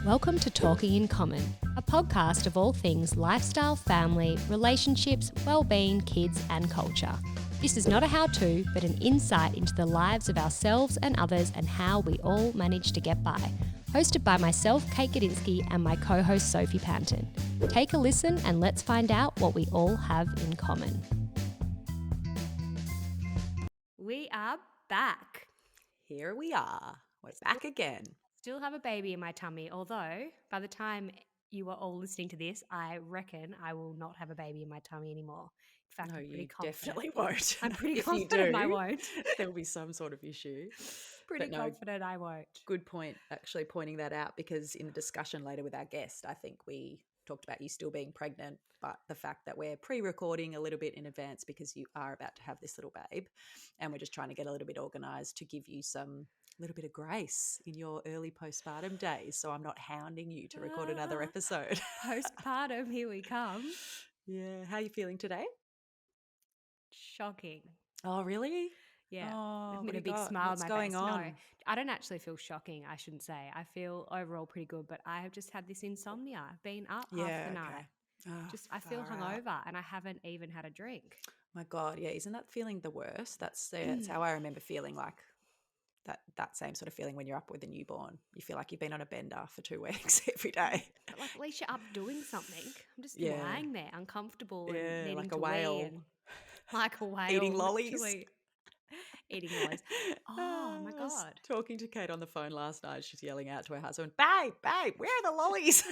Welcome to Talking in Common, a podcast of all things lifestyle, family, relationships, well-being, kids and culture. This is not a how-to, but an insight into the lives of ourselves and others and how we all manage to get by. Hosted by myself, Kate Gadinsky, and my co-host, Sophie Panton. Take a listen and let's find out what we all have in common. We are back. Here we are. We're back again. Still have a baby in my tummy, although by the time you are all listening to this, I reckon I will not have a baby in my tummy anymore. In fact, No, I'm pretty you confident. definitely won't. I'm pretty If you confident do, I won't. There will be some sort of issue. Pretty But no, confident I won't. good point actually pointing that out, because in the discussion later with our guest, I think we talked about you still being pregnant, but the fact that we're pre-recording a little bit in advance because you are about to have this little babe, and we're just trying to get a little bit organised to give you some little bit of grace in your early postpartum days, so I'm not hounding you to record another episode. Postpartum, here we come. Yeah. How are you feeling today? Shocking. Oh, really? Yeah. Oh, I've what got a do big you got? smile What's on my going face. on? No, I don't actually feel shocking, I shouldn't say. I feel overall pretty good, but I have just had this insomnia. I've been up half the night. Oh, I feel far out. hungover and I haven't even had a drink. My God, yeah, isn't that feeling the worst? That's how I remember feeling, like that same sort of feeling when you're up with a newborn. You feel like you've been on a bender for 2 weeks every day. But like at least you're up doing something. I'm just Yeah. lying there uncomfortable and Yeah, needing like to a whale. wee and like a whale Eating lollies. literally eating lollies. Oh my I was God. talking to Kate on the phone last night. She's yelling out to her husband, "Babe, where are the lollies?"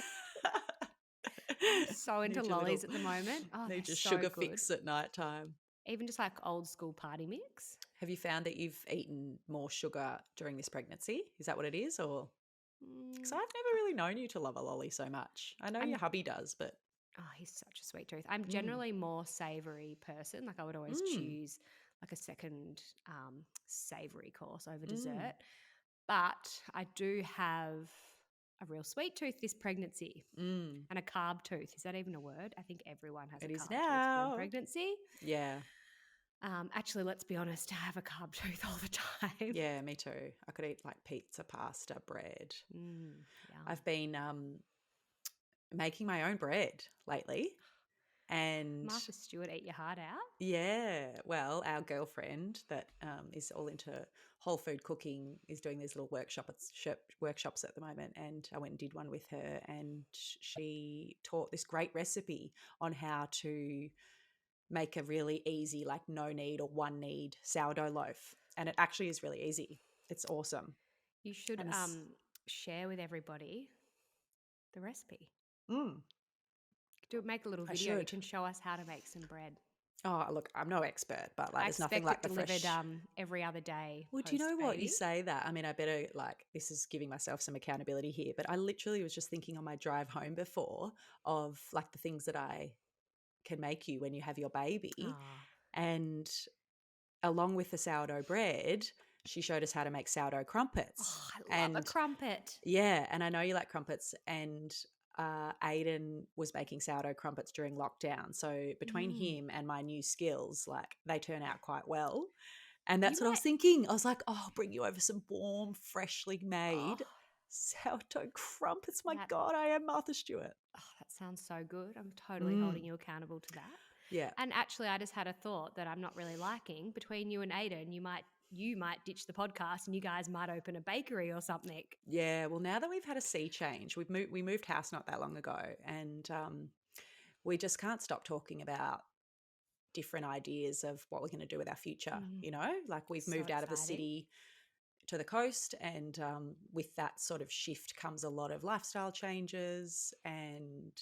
So into Need your lollies little- at the moment. Oh, Need they're your so sugar good. fix at night time. Even just like old school party mix. Have you found that you've eaten more sugar during this pregnancy? Is that what it is? Or because I've never really known you to love a lolly so much. I know your hubby does, but Oh, he's such a sweet tooth. I'm generally more savory person. Like I would always choose like a second savory course over dessert. But I do have a real sweet tooth this pregnancy and a carb tooth. Is that even a word? I think everyone has It a is carb now. tooth in pregnancy. Yeah. Actually, let's be honest, I have a carb tooth all the time. Yeah, me too. I could eat like pizza, pasta, bread. Yeah. I've been making my own bread lately. And Martha Stewart, eat your heart out. yeah, well, our girlfriend that is all into whole food cooking is doing these little workshops at the moment, and I went and did one with her, and she taught this great recipe on how to make a really easy, like no knead or one knead sourdough loaf, and it actually is really easy. It's awesome. You should And share with everybody the recipe. mm, Make a little I video. You should. can show us how to make some bread. Oh, look, I'm no expert, but like I there's nothing expect like it the delivered fresh. every other day. Well, do you know what? You post-baby. say that. I mean, I better, like, this is giving myself some accountability here, but I literally was just thinking on my drive home before of like the things that I can make you when you have your baby. Aw. And along with the sourdough bread, she showed us how to make sourdough crumpets. Oh, I love a crumpet. Yeah, and I know you like crumpets, and Aiden was making sourdough crumpets during lockdown. So between him and my new skills, like they turn out quite well. And that's what I was thinking. I was like, oh, I'll bring you over some warm, freshly made sourdough crumpets. My God, I am Martha Stewart. Oh, that sounds so good. I'm totally holding you accountable to that. Yeah. And actually, I just had a thought that I'm not really liking. Between you and Aiden, you might ditch the podcast and you guys might open a bakery or something. Yeah, well, now that we've had a sea change, we moved house not that long ago, and we just can't stop talking about different ideas of what we're going to do with our future. You know, like we've moved out of the city to the coast, and with that sort of shift comes a lot of lifestyle changes, and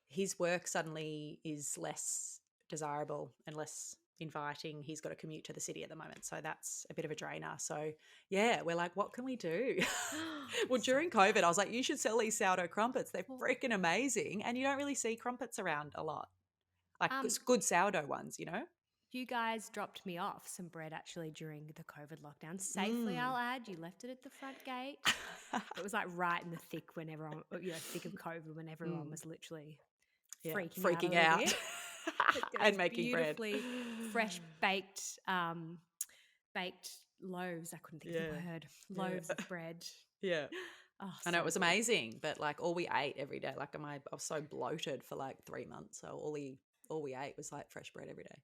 his work suddenly is less desirable and less inviting. He's got to commute to the city at the moment, so that's a bit of a drainer. So yeah, we're like, what can we do? Well, during COVID I was like, you should sell these sourdough crumpets. They're freaking amazing, and you don't really see crumpets around a lot, like good sourdough ones, you know. You guys dropped me off some bread actually during the COVID lockdown. Safely, I'll add. You left it at the front gate. It was like right in the thick when everyone, thick of COVID, when everyone was literally freaking out. And making bread. Beautifully fresh baked loaves. I couldn't think of the word. Loaves of bread. Yeah. Oh, I know so it was good. amazing, but like all we ate every day, like I was so bloated for like 3 months. So all we ate was like fresh bread every day.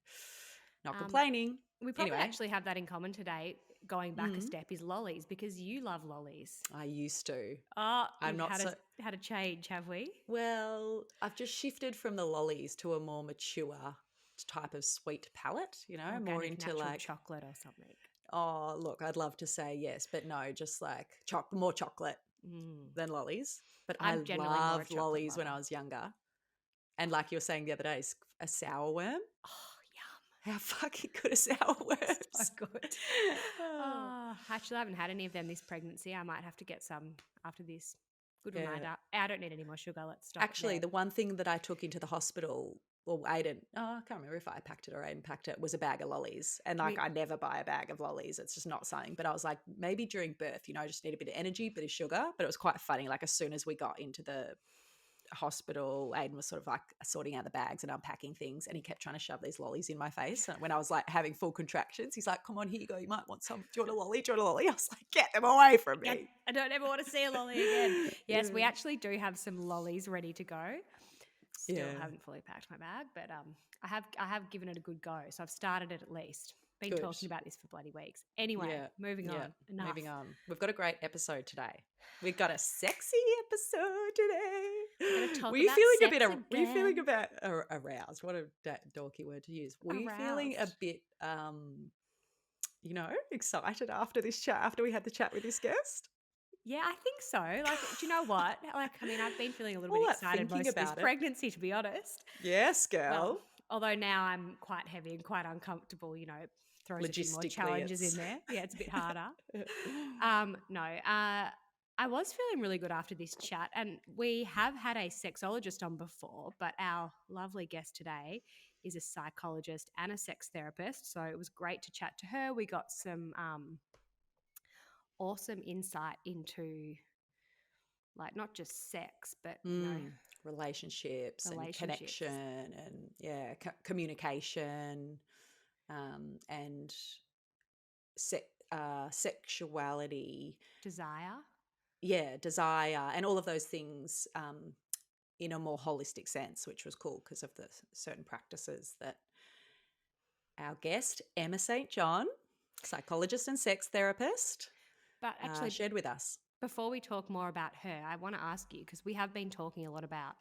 Not Um, complaining. we probably Anyway, actually have that in common today. Going back a mm, step is lollies because you love lollies. I used to. Oh, I'm we've not so had a change, have we? well. I've just shifted from the lollies to a more mature type of sweet palate. More Organic into natural like, chocolate or something. oh look, I'd love to say yes, but no, just like more chocolate Mm. than lollies. But I I'm generally more a loved chocolate lollies when lover. I was younger. And like you were saying the other day, a sour worm. Oh, yum. How fucking good are sour So worms? good. Oh, Oh, actually, I haven't had any of them this pregnancy. I might have to get some after this. Good yeah. reminder. I don't need any more sugar. Let's stop it Actually, there. the one thing that I took into the hospital, well, Aiden, I can't remember if I packed it or Aiden packed it, was a bag of lollies. And like, We, I never buy a bag of lollies. It's just not something. But I was like, maybe during birth, I just need a bit of energy, bit of sugar. But it was quite funny. Like, as soon as we got into the hospital, Aiden was sort of like sorting out the bags and unpacking things, and he kept trying to shove these lollies in my face. And when I was like having full contractions, he's like, "Come on, here you go. You might want some. Do you want a lolly? Do you want a lolly?" I was like, "Get them away from yeah, me." I don't ever want to see a lolly again. Yes, we Yeah. actually do have some lollies ready to go. Still Yeah. haven't fully packed my bag, but I have given it a good go. So I've started it at least. Been Good. talking about this for bloody weeks. Anyway, Yeah. moving Yeah. on. Enough. Moving on. We've got a great episode today. We've got a sexy episode today. We're going to talk Were you about feeling a bit? sex Were you feeling again. about aroused? What a dorky word to use. Were you feeling a Aroused. bit, excited after this chat? After we had the chat with this guest? Yeah, I think so. Like, do you know what? Like, I mean, I've been feeling a little All bit that excited thinking most of this about it. pregnancy, to be honest. Yes, Well, girl. although now I'm quite heavy and quite uncomfortable, throws a few more Logistically, challenges in it's there. Yeah, it's a bit harder. No, I was feeling really good after this chat, and we have had a sexologist on before, but our lovely guest today is a psychologist and a sex therapist. So it was great to chat to her. We got some awesome insight into like not just sex, but relationships and relationships. connection and communication, and sexuality, Desire. desire, and all of those things, in a more holistic sense, which was cool because of the certain practices that our guest, Emma St. John, psychologist and sex therapist, But actually, shared with us. before we talk more about her, I want to ask you because we have been talking a lot about,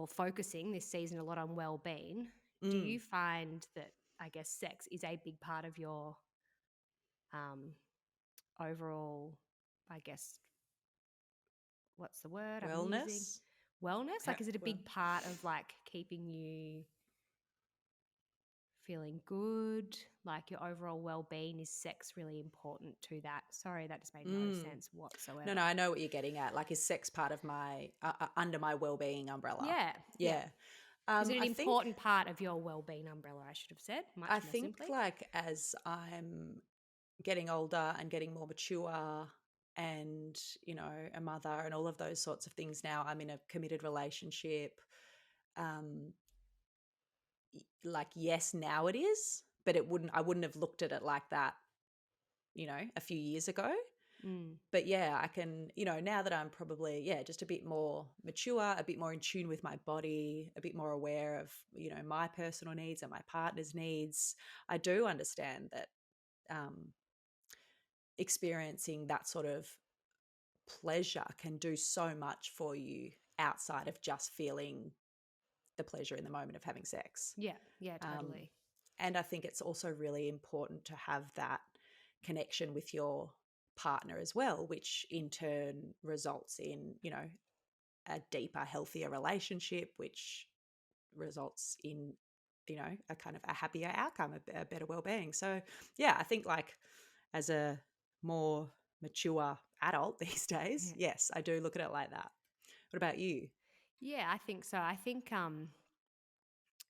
focusing this season a lot on well-being. Do Mm. you find that, I guess, sex is a big part of your overall, I guess, what's the word I'm using? Wellness? Wellness? Like, is it a Well, big part of like keeping you feeling good? Like your overall well-being, is sex really important to that? Sorry, that just made no sense whatsoever. no, I know what you're getting at. Like, is sex part of my under my well-being umbrella? Yeah, yeah. Yeah. Is it an I think important part of your well-being umbrella? I should have said much I more think simply. like as I'm getting older and getting more mature and a mother and all of those sorts of things now, I'm in a committed relationship. Um, like yes, now it is, but I wouldn't have looked at it like that, a few years ago. Mm. But yeah, I can, now that I'm probably, just a bit more mature, a bit more in tune with my body, a bit more aware of, my personal needs and my partner's needs, I do understand that experiencing that sort of pleasure can do so much for you outside of just feeling the pleasure in the moment of having sex. Yeah, yeah, Um, totally. and I think it's also really important to have that connection with your partner as well, which in turn results in, a deeper, healthier relationship, which results in, a kind of a happier outcome, a better well-being. So yeah, I think like as a more mature adult these days, Yeah. yes, I do look at it like that. What about you? Yeah, I think so. I think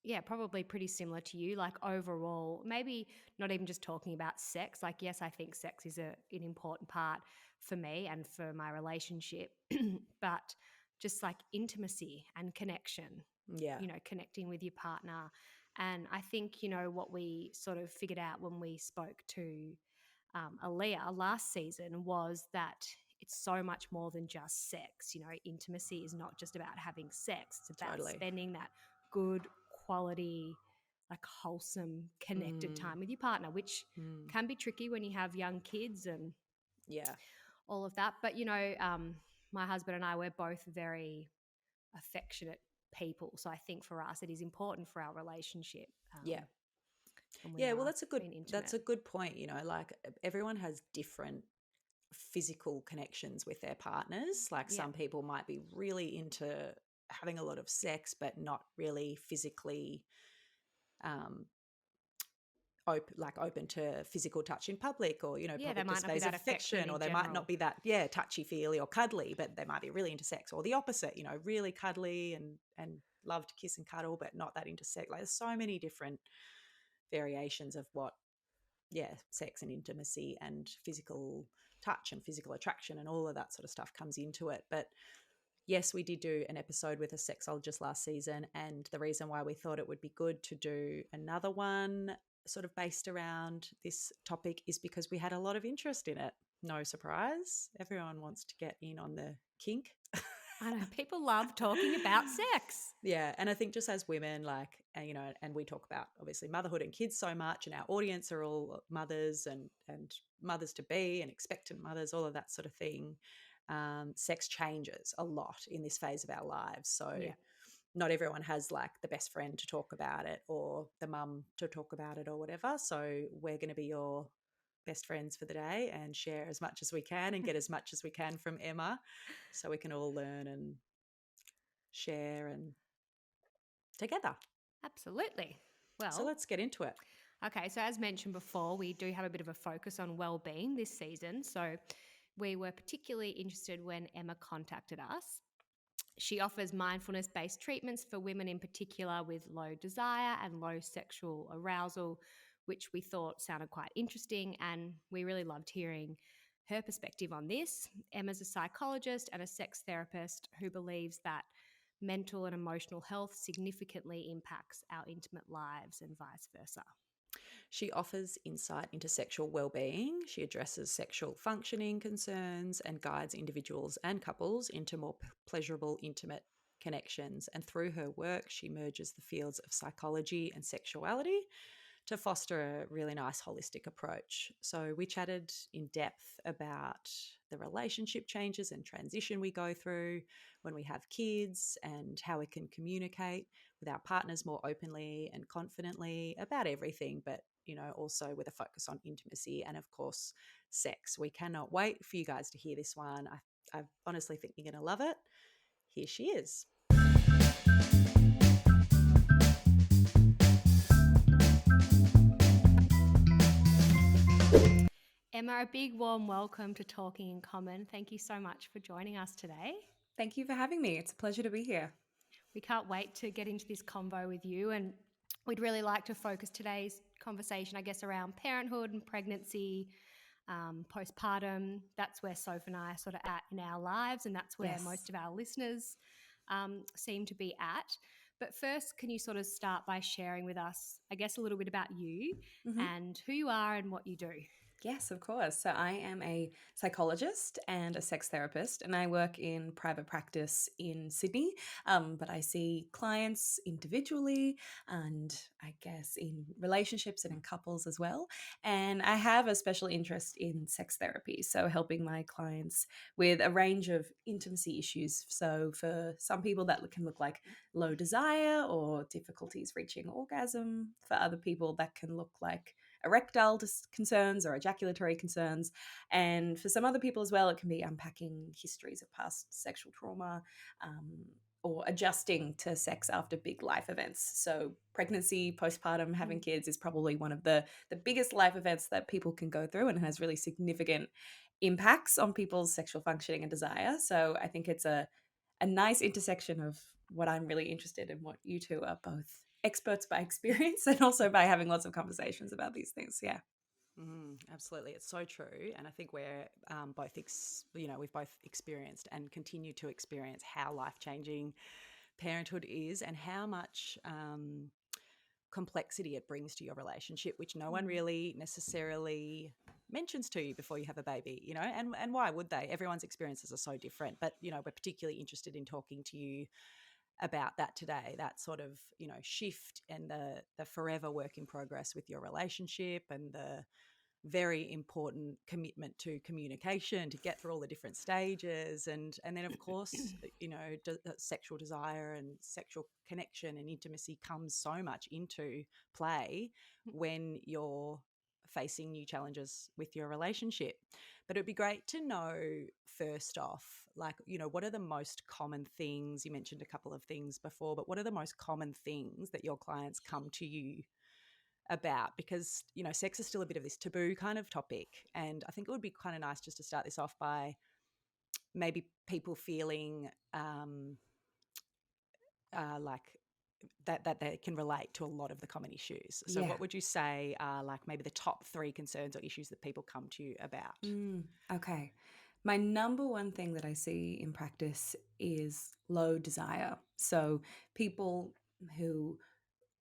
yeah, probably pretty similar to you. Like overall, maybe not even just talking about sex. Like, yes, I think sex is an important part for me and for my relationship, but just like intimacy and connection, Yeah. connecting with your partner. And I think, what we sort of figured out when we spoke to Aaliyah last season was that it's so much more than just sex. You know, intimacy is not just about having sex. It's about Totally. spending that good quality, like wholesome, connected Mm, time with your partner, which mm. can be tricky when you have young kids and Yeah. all of that. But, you know, my husband and I, we're both very affectionate people. So I think for us, it is important for our relationship Yeah. when we Yeah, well are that's a good being that's intimate. a good point, you know, like everyone has different physical connections with their partners. Like Yeah. some people might be really into having a lot of sex but not really physically um open to physical touch in public, or you know, Yeah, they public might not be displays of that affectionate affection, or in they might not general. be that, yeah, touchy feely or cuddly, but they might be really into sex, or the opposite, you know, really cuddly and love to kiss and cuddle but not that into sex. Like there's so many different variations of what, yeah, sex and intimacy and physical touch and physical attraction and all of that sort of stuff comes into it. But yes, we did do an episode with a sexologist last season, and the reason why we thought it would be good to do another one sort of based around this topic is because we had a lot of interest in it. No surprise, everyone wants to get in on the kink. I know people love talking about sex. Yeah, and I think just as women, like, you know, and we talk about obviously motherhood and kids so much, and our audience are all mothers and mothers to be and expectant mothers, all of that sort of thing. Sex changes a lot in this phase of our lives, so Yeah, not everyone has like the best friend to talk about it or the mum to talk about it or whatever. So we're going to be your best friends for the day and share as much as we can and get as much as we can from Emma, so we can all learn and share and together. absolutely. So Well, let's get into it. okay, so as mentioned before, we do have a bit of a focus on well-being this season. So we were particularly interested when Emma contacted us. She offers mindfulness based treatments for women in particular with low desire and low sexual arousal, which we thought sounded quite interesting. And we really loved hearing her perspective on this. Emma's a psychologist and a sex therapist who believes that mental and emotional health significantly impacts our intimate lives and vice versa. She offers insight into sexual well-being. She addresses sexual functioning concerns and guides individuals and couples into more pleasurable, intimate connections. And through her work, she merges the fields of psychology and sexuality to foster a really nice holistic approach. So we chatted in depth about the relationship changes and transition we go through when we have kids, and how we can communicate with our partners more openly and confidently about everything, but you know, also with a focus on intimacy and of course sex. We cannot wait for you guys to hear this one. I honestly think you're going to love it. Here she is. Emma, a big warm welcome to Talking in Common. Thank you so much for joining us today. Thank you for having me. It's a pleasure to be here. We can't wait to get into this convo with you, and we'd really like to focus today's conversation, I guess, around parenthood and pregnancy, postpartum. That's where Soph and I are sort of at in our lives, and that's where Yes. most of our listeners seem to be at. But first, can you sort of start by sharing with us, I guess, a little bit about you hmm and who you are and what you do? Yes, of course. So I am a psychologist and a sex therapist, and I work in private practice in Sydney. But I see clients individually and I guess in relationships and in couples as well. And I have a special interest in sex therapy, so helping my clients with a range of intimacy issues. So for some people, that can look like low desire or difficulties reaching orgasm. For other people, that can look like erectile concerns or ejaculatory concerns. And for some other people as well, it can be unpacking histories of past sexual trauma, or adjusting to sex after big life events. So pregnancy, postpartum, having kids is probably one of the biggest life events that people can go through and has really significant impacts on people's sexual functioning and desire. So I think it's a nice intersection of what I'm really interested in, what you two are both experts by experience and also by having lots of conversations about these things. Yeah. Absolutely, it's so true, and I think we're both, you know, we've both experienced and continue to experience how life changing parenthood is, and how much complexity it brings to your relationship, which no one really necessarily mentions to you before you have a baby, you know, and why would they? Everyone's experiences are so different, but, you know, we're particularly interested in talking to you about that today, that sort of, you know, shift and the forever work in progress with your relationship, and the very important commitment to communication to get through all the different stages, and then of course, you know, sexual desire and sexual connection and intimacy comes so much into play when you're facing new challenges with your relationship. But it'd be great to know, first off, like, you know, what are the most common things? You mentioned a couple of things before, but what are the most common things that your clients come to you about? Because, you know, sex is still a bit of this taboo kind of topic, and I think it would be kind of nice just to start this off by maybe people feeling like that they can relate to a lot of the common issues. So what would you say are like maybe the top 3 concerns or issues that people come to you about? Okay. My number one thing that I see in practice is low desire. So people who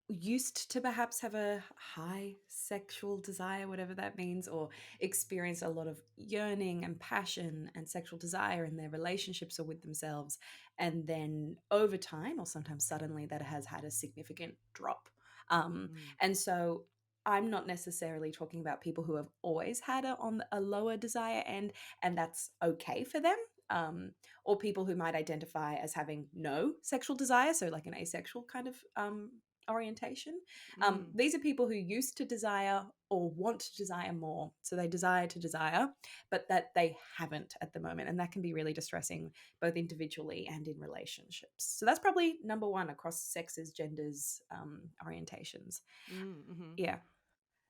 used to perhaps have a high sexual desire, whatever that means, or experience a lot of yearning and passion and sexual desire in their relationships or with themselves. And then over time, or sometimes suddenly, that has had a significant drop. And so I'm not necessarily talking about people who have always had on a lower desire end, and that's okay for them. Or people who might identify as having no sexual desire, so like an asexual kind of orientation. These are people who used to desire or want to desire more. So they desire to desire, but that they haven't at the moment. And that can be really distressing, both individually and in relationships. So that's probably number one across sexes, genders, orientations. Yeah.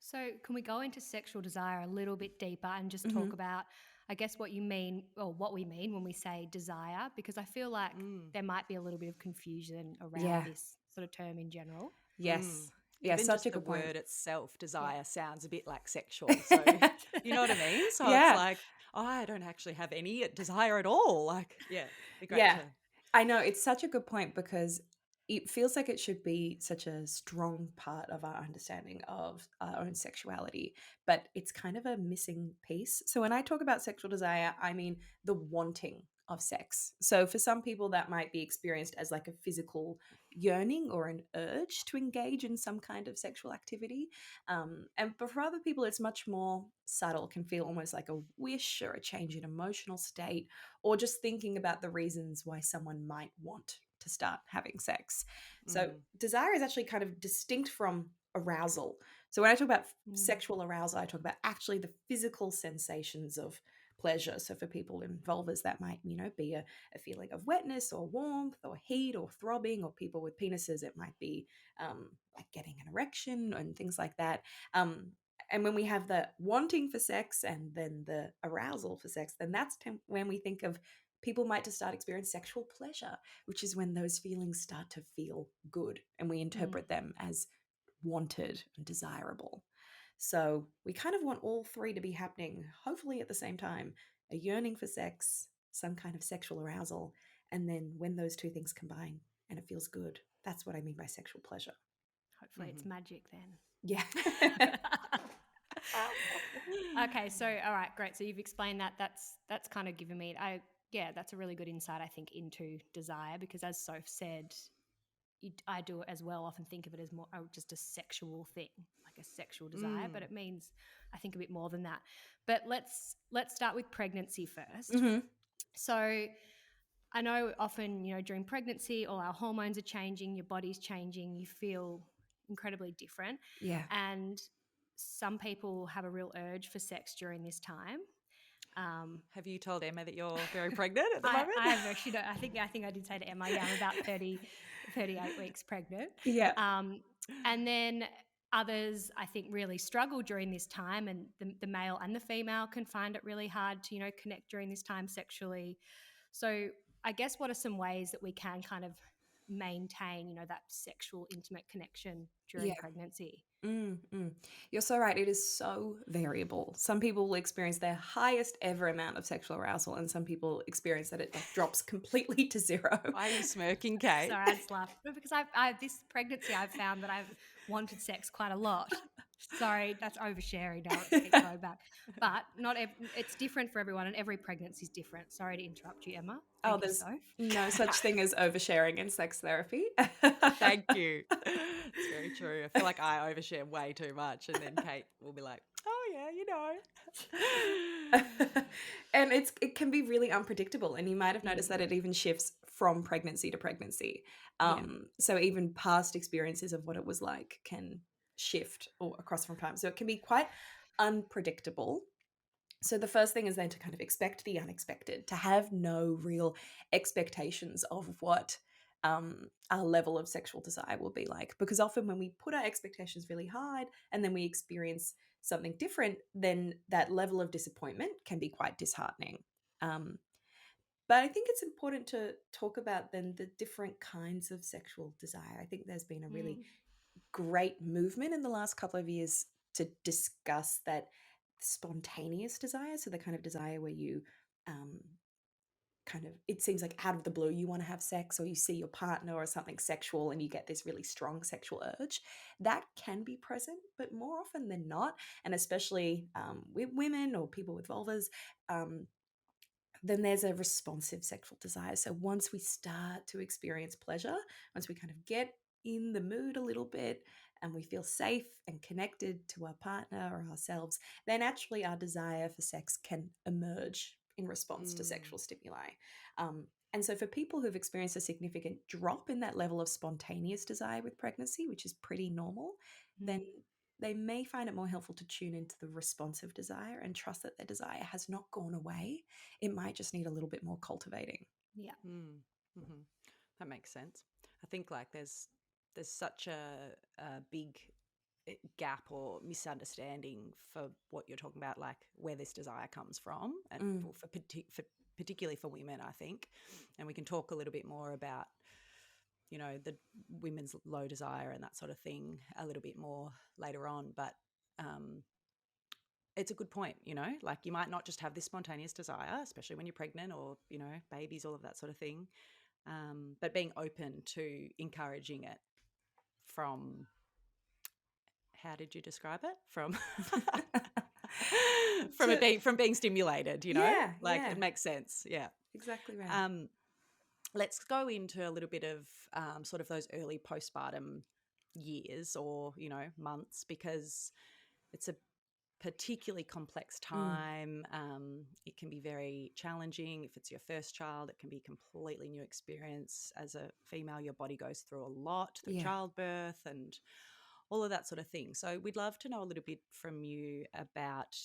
So, can we go into sexual desire a little bit deeper and just talk about, I guess, what you mean or what we mean when we say desire? Because I feel like there might be a little bit of confusion around this sort of term in general. Yes. Yeah, Even such just a the good point. word itself, desire, sounds a bit like sexual. So, you know what I mean? So it's Yeah. like, oh, I don't actually have any desire at all. Like, yeah, it'd be great Yeah. to. I know, it's such a good point because it feels like it should be such a strong part of our understanding of our own sexuality, but it's kind of a missing piece. So when I talk about sexual desire, I mean the wanting of sex. So for some people, that might be experienced as like a physical yearning or an urge to engage in some kind of sexual activity. But for other people, it's much more subtle, can feel almost like a wish or a change in emotional state, or just thinking about the reasons why someone might want to start having sex. So, desire is actually kind of distinct from arousal. So, when I talk about sexual arousal, I talk about actually the physical sensations of pleasure. So, for people in vulvas, that might, be a feeling of wetness or warmth or heat or throbbing, or people with penises, it might be like getting an erection and things like that. And when we have the wanting for sex and then the arousal for sex, then that's when we think of people might just start experiencing sexual pleasure, which is when those feelings start to feel good and we interpret them as wanted and desirable. So we kind of want all 3 to be happening, hopefully at the same time: a yearning for sex, some kind of sexual arousal, and then when those 2 things combine and it feels good, that's what I mean by sexual pleasure. Hopefully, it's magic then. Yeah. Okay, so all right, great. So you've explained that. That's kind of given me. That's a really good insight, I think, into desire, because as Soph said, I do as well often think of it as more just a sexual thing, like a sexual desire, but it means, I think, a bit more than that. But let's start with pregnancy first. So I know often, during pregnancy, all our hormones are changing, your body's changing, you feel incredibly different. Yeah. And some people have a real urge for sex during this time. Have you told Emma that you're very pregnant at the moment? I have actually, I think I did say to Emma, I'm about 38 weeks pregnant. Yeah. And then others, I think, really struggle during this time, and the male and the female can find it really hard to, connect during this time sexually. So I guess what are some ways that we can kind of maintain, that sexual intimate connection during Yeah. pregnancy. You're so right. It is so variable. Some people will experience their highest ever amount of sexual arousal, and some people experience that it drops completely to zero. Why are you smirking, Kate? Sorry, I just laughed. But because this pregnancy, I've found that I've wanted sex quite a lot. Sorry, that's oversharing now. Let's keep going back. But it's different for everyone, and every pregnancy is different. Sorry to interrupt you, Emma. Thank you, There's Soph. no such thing as oversharing in sex therapy. Thank you. It's very true. I feel like I overshare way too much, and then Kate will be like, "Oh yeah, And it can be really unpredictable, and you might have noticed Mm. that it even shifts from pregnancy to pregnancy. Yeah. So even past experiences of what it was like can shift or across from time. So it can be quite unpredictable. So the first thing is then to kind of expect the unexpected, to have no real expectations of what our level of sexual desire will be like. Because often when we put our expectations really high and then we experience something different, then that level of disappointment can be quite disheartening. Um, but I think it's important to talk about then the different kinds of sexual desire. I think there's been a really Mm. great movement in the last couple of years to discuss that spontaneous desire. So the kind of desire where you kind of, it seems like out of the blue, you want to have sex, or you see your partner or something sexual and you get this really strong sexual urge. That can be present, but more often than not, and especially with women or people with vulvas, then there's a responsive sexual desire. So once we start to experience pleasure, once we kind of get in the mood a little bit and we feel safe and connected to our partner or ourselves, then actually our desire for sex can emerge in response to sexual stimuli. And so for people who've experienced a significant drop in that level of spontaneous desire with pregnancy, which is pretty normal, then they may find it more helpful to tune into the responsive desire and trust that their desire has not gone away. It might just need a little bit more cultivating. Yeah. Mm-hmm. That makes sense. I think like there's such a big gap or misunderstanding for what you're talking about, like where this desire comes from, and for particularly for women, I think. And we can talk a little bit more about the women's low desire and that sort of thing a little bit more later on, but it's a good point, like you might not just have this spontaneous desire, especially when you're pregnant or babies, all of that sort of thing, but being open to encouraging it from, how did you describe it, from from being stimulated, Yeah, like yeah. it makes sense. Yeah, Exactly right. Let's go into a little bit of sort of those early postpartum years or months, because it's a particularly complex time. It can be very challenging. If it's your first child, it can be a completely new experience. As a female, your body goes through a lot through Yeah. childbirth and all of that sort of thing. So we'd love to know a little bit from you about,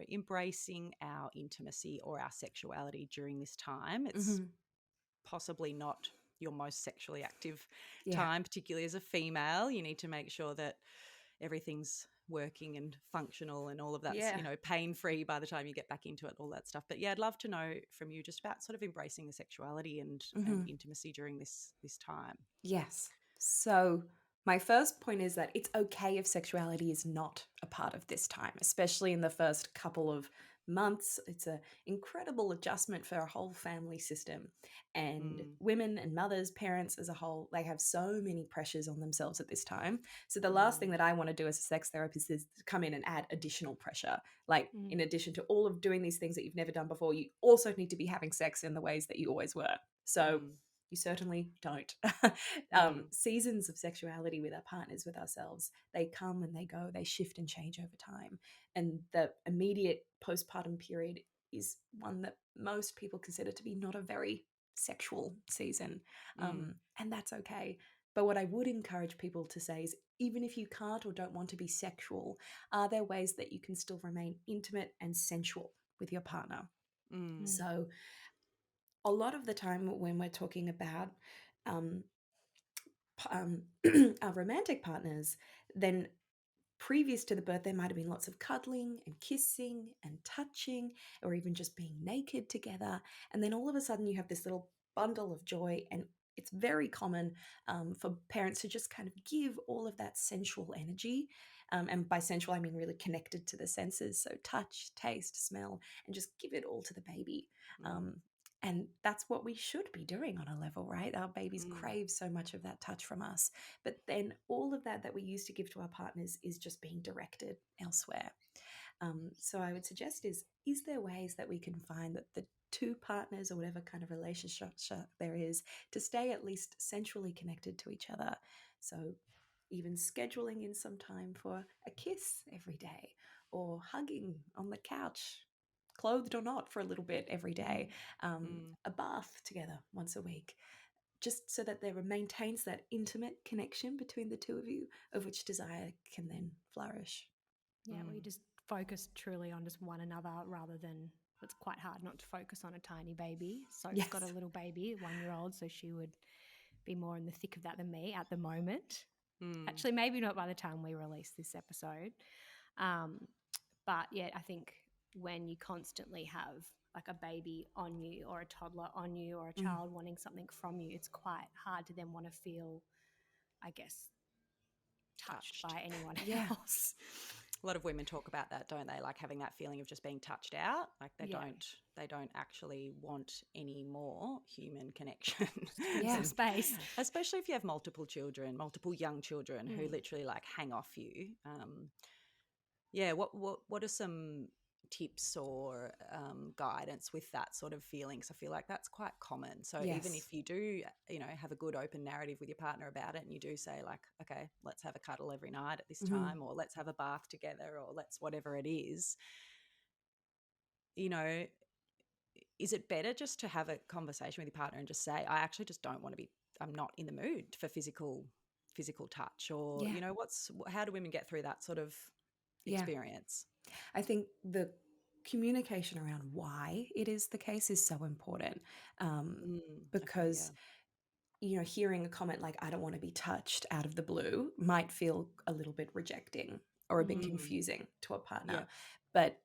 embracing our intimacy or our sexuality during this time. It's possibly not your most sexually active time, particularly as a female. You need to make sure that everything's working and functional and all of that's, pain-free by the time you get back into it, all that stuff. But yeah, I'd love to know from you just about sort of embracing the sexuality and intimacy during this time. Yes. So my first point is that it's okay if sexuality is not a part of this time, especially in the first couple of months. It's an incredible adjustment for our whole family system. And women and mothers, parents as a whole, they have so many pressures on themselves at this time. So the last thing that I want to do as a sex therapist is to come in and add additional pressure. Like in addition to all of doing these things that you've never done before, you also need to be having sex in the ways that you always were. So you certainly don't. Seasons of sexuality with our partners, with ourselves, they come and they go, they shift and change over time. And the immediate postpartum period is one that most people consider to be not a very sexual season. And that's okay. But what I would encourage people to say is, even if you can't or don't want to be sexual, are there ways that you can still remain intimate and sensual with your partner? So a lot of the time when we're talking about our romantic partners, then previous to the birth, there might have been lots of cuddling and kissing and touching, or even just being naked together. And then all of a sudden you have this little bundle of joy, and it's very common for parents to just kind of give all of that sensual energy. And by sensual, I mean really connected to the senses. So touch, taste, smell, and just give it all to the baby. Um, and that's what we should be doing on a level, right? Our babies crave so much of that touch from us. But then all of that we used to give to our partners is just being directed elsewhere. So I would suggest is there ways that we can find that the two partners or whatever kind of relationship there is to stay at least sensually connected to each other? So even scheduling in some time for a kiss every day or hugging on the couch, clothed or not, for a little bit every day, a bath together once a week, just so that there maintains that intimate connection between the two of you, of which desire can then flourish. Yeah, we just focus truly on just one another rather than it's quite hard not to focus on a tiny baby. Soph's got a Yes. little baby, 1-year-old, so she would be more in the thick of that than me at the moment. Actually, maybe not by the time we release this episode. But yeah, I think when you constantly have like a baby on you or a toddler on you or a child wanting something from you, it's quite hard to then want to feel, I guess, touched by anyone else. A lot of women talk about that, don't they? Like having that feeling of just being touched out. Like they don't actually want any more human connection. Some space. Especially if you have multiple children, multiple young children who literally like hang off you. What are some tips or guidance with that sort of feeling? Because I feel like that's quite common. So even if you do, have a good open narrative with your partner about it and you do say like, okay, let's have a cuddle every night at this time, or let's have a bath together, or let's whatever it is, is it better just to have a conversation with your partner and just say, I actually just don't want to I'm not in the mood for physical touch, or, how do women get through that sort of experience? I think the communication around why it is the case is so important, because hearing a comment like, I don't want to be touched out of the blue might feel a little bit rejecting or a bit confusing to a partner. But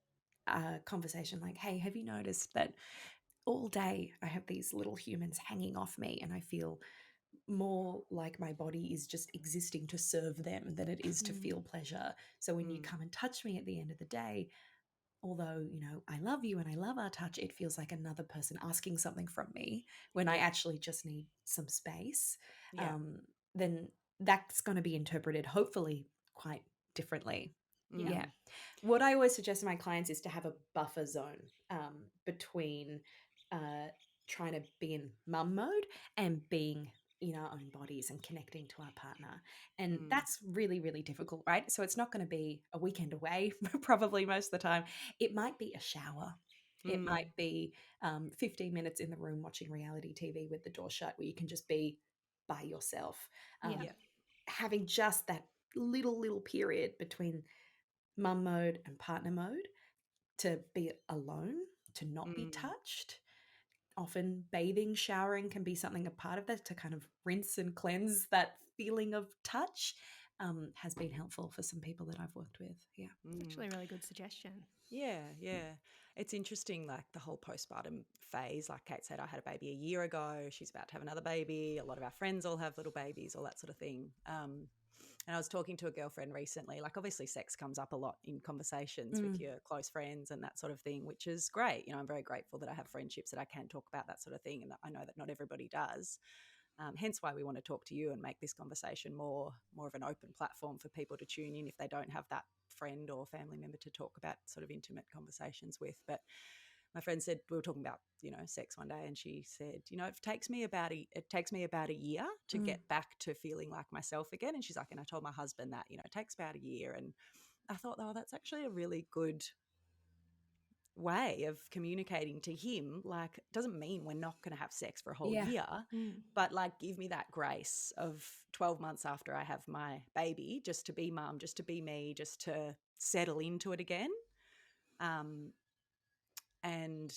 a conversation like, hey, have you noticed that all day I have these little humans hanging off me and I feel more like my body is just existing to serve them than it is to feel pleasure. So when you come and touch me at the end of the day, although, I love you and I love our touch, it feels like another person asking something from me when I actually just need some space. Then that's going to be interpreted hopefully quite differently. Yeah. What I always suggest to my clients is to have a buffer zone between trying to be in mum mode and being in our own bodies and connecting to our partner. And that's really, really difficult, right? So it's not going to be a weekend away, probably most of the time. It might be a shower. It might be 15 minutes in the room watching reality TV with the door shut where you can just be by yourself. Having just that little period between mum mode and partner mode to be alone, to not be touched. Often bathing, showering can be something a part of that to kind of rinse and cleanse that feeling of touch. Has been helpful for some people that I've worked with. Yeah. It's actually a really good suggestion. Yeah. It's interesting, like the whole postpartum phase. Like Kate said, I had a baby a year ago. She's about to have another baby. A lot of our friends all have little babies, all that sort of thing. And I was talking to a girlfriend recently, like obviously sex comes up a lot in conversations with your close friends and that sort of thing, which is great. I'm very grateful that I have friendships that I can talk about that sort of thing, and that I know that not everybody does. Hence why we want to talk to you and make this conversation more of an open platform for people to tune in if they don't have that friend or family member to talk about sort of intimate conversations with. But my friend said, we were talking about, sex one day, and she said, it takes me about a year to get back to feeling like myself again. And she's like, and I told my husband that, it takes about a year. And I thought, oh, that's actually a really good way of communicating to him. Like, it doesn't mean we're not going to have sex for a whole year, but like, give me that grace of 12 months after I have my baby, just to be mum, just to be me, just to settle into it again. And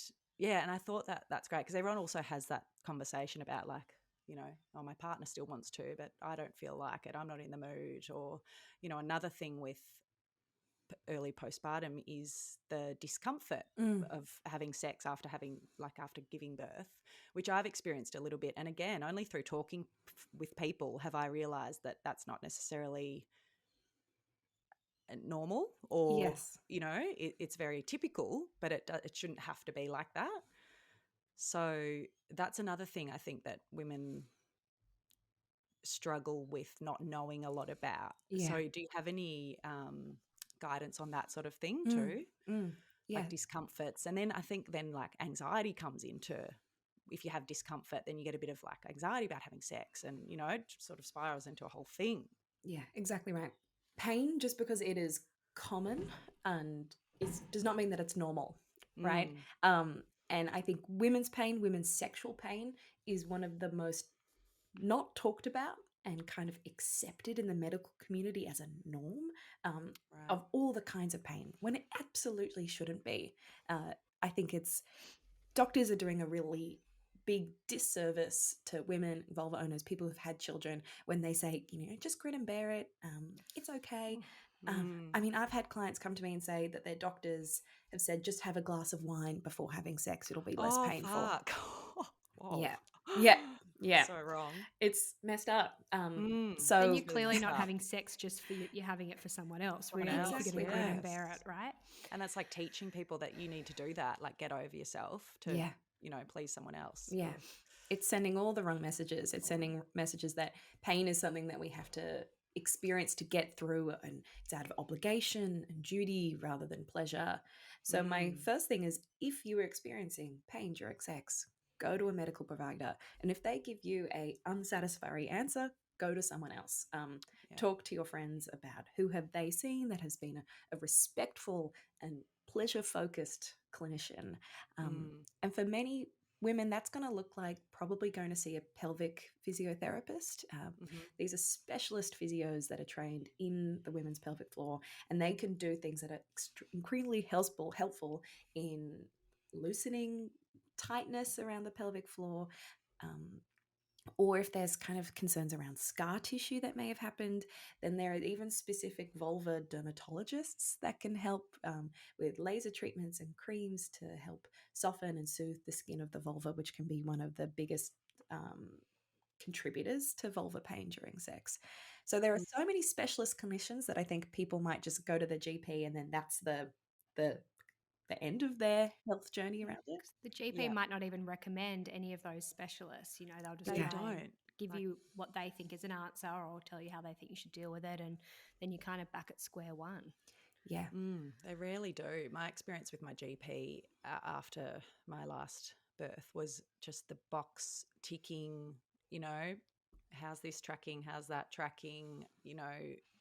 I thought that's great, because everyone also has that conversation about like, oh, my partner still wants to, but I don't feel like it. I'm not in the mood. Or, another thing with early postpartum is the discomfort Mm. of having sex after giving birth, which I've experienced a little bit. And again, only through talking with people have I realized that that's not necessarily normal, or Yes. it's very typical, but it shouldn't have to be like that. So that's another thing I think that women struggle with not knowing a lot about. Yeah. So do you have any guidance on that sort of thing Mm. too? Mm. Yeah. Like discomforts, and then I think then like anxiety comes into, if you have discomfort, then you get a bit of like anxiety about having sex, and it sort of spirals into a whole thing. Yeah, exactly right. Pain, just because it is common and does not mean that it's normal, right? Mm, And I think women's pain, women's sexual pain, is one of the most not talked about and kind of accepted in the medical community as a norm, right. of all the kinds of pain, when it absolutely shouldn't be. I think doctors are doing a really big disservice to women, vulva owners, people who've had children, when they say, just grin and bear it. It's okay. Mm. I mean, I've had clients come to me and say that their doctors have said, just have a glass of wine before having sex. It'll be less Oh, painful. fuck. Whoa. Yeah. Yeah. Yeah. So wrong. It's messed up. Mm. Then So you're clearly messed not up. having sex just for you're having it for someone else. Someone Really, else, if you're going to grin and yes. bear it, right? And that's like teaching people that you need to do that, like get over yourself to, yeah. Please someone else. Yeah. Ugh. It's sending all the wrong messages. It's sending messages that pain is something that we have to experience to get through, and it's out of obligation and duty rather than pleasure. So my Mm. first thing is, if you are experiencing pain during sex, go to a medical provider. And if they give you a unsatisfactory answer, go to someone else. Yeah. Talk to your friends about who have they seen that has been a respectful and pleasure-focused clinician. Mm. And for many women, that's going to look like probably going to see a pelvic physiotherapist. Mm-hmm. These are specialist physios that are trained in the women's pelvic floor, and they can do things that are incredibly helpful in loosening tightness around the pelvic floor. Or if there's kind of concerns around scar tissue that may have happened, then there are even specific vulva dermatologists that can help with laser treatments and creams to help soften and soothe the skin of the vulva, which can be one of the biggest contributors to vulva pain during sex. So there are so many specialist clinicians that I think people might just go to the GP and then that's the end of their health journey around it. The GP Yeah. might not even recommend any of those specialists. They'll just They try and don't. give Like- you what they think is an answer, or tell you how they think you should deal with it, and then you're kind of back at square one. Yeah. They rarely do. My experience with my GP after my last birth was just the box ticking, how's this tracking? How's that tracking?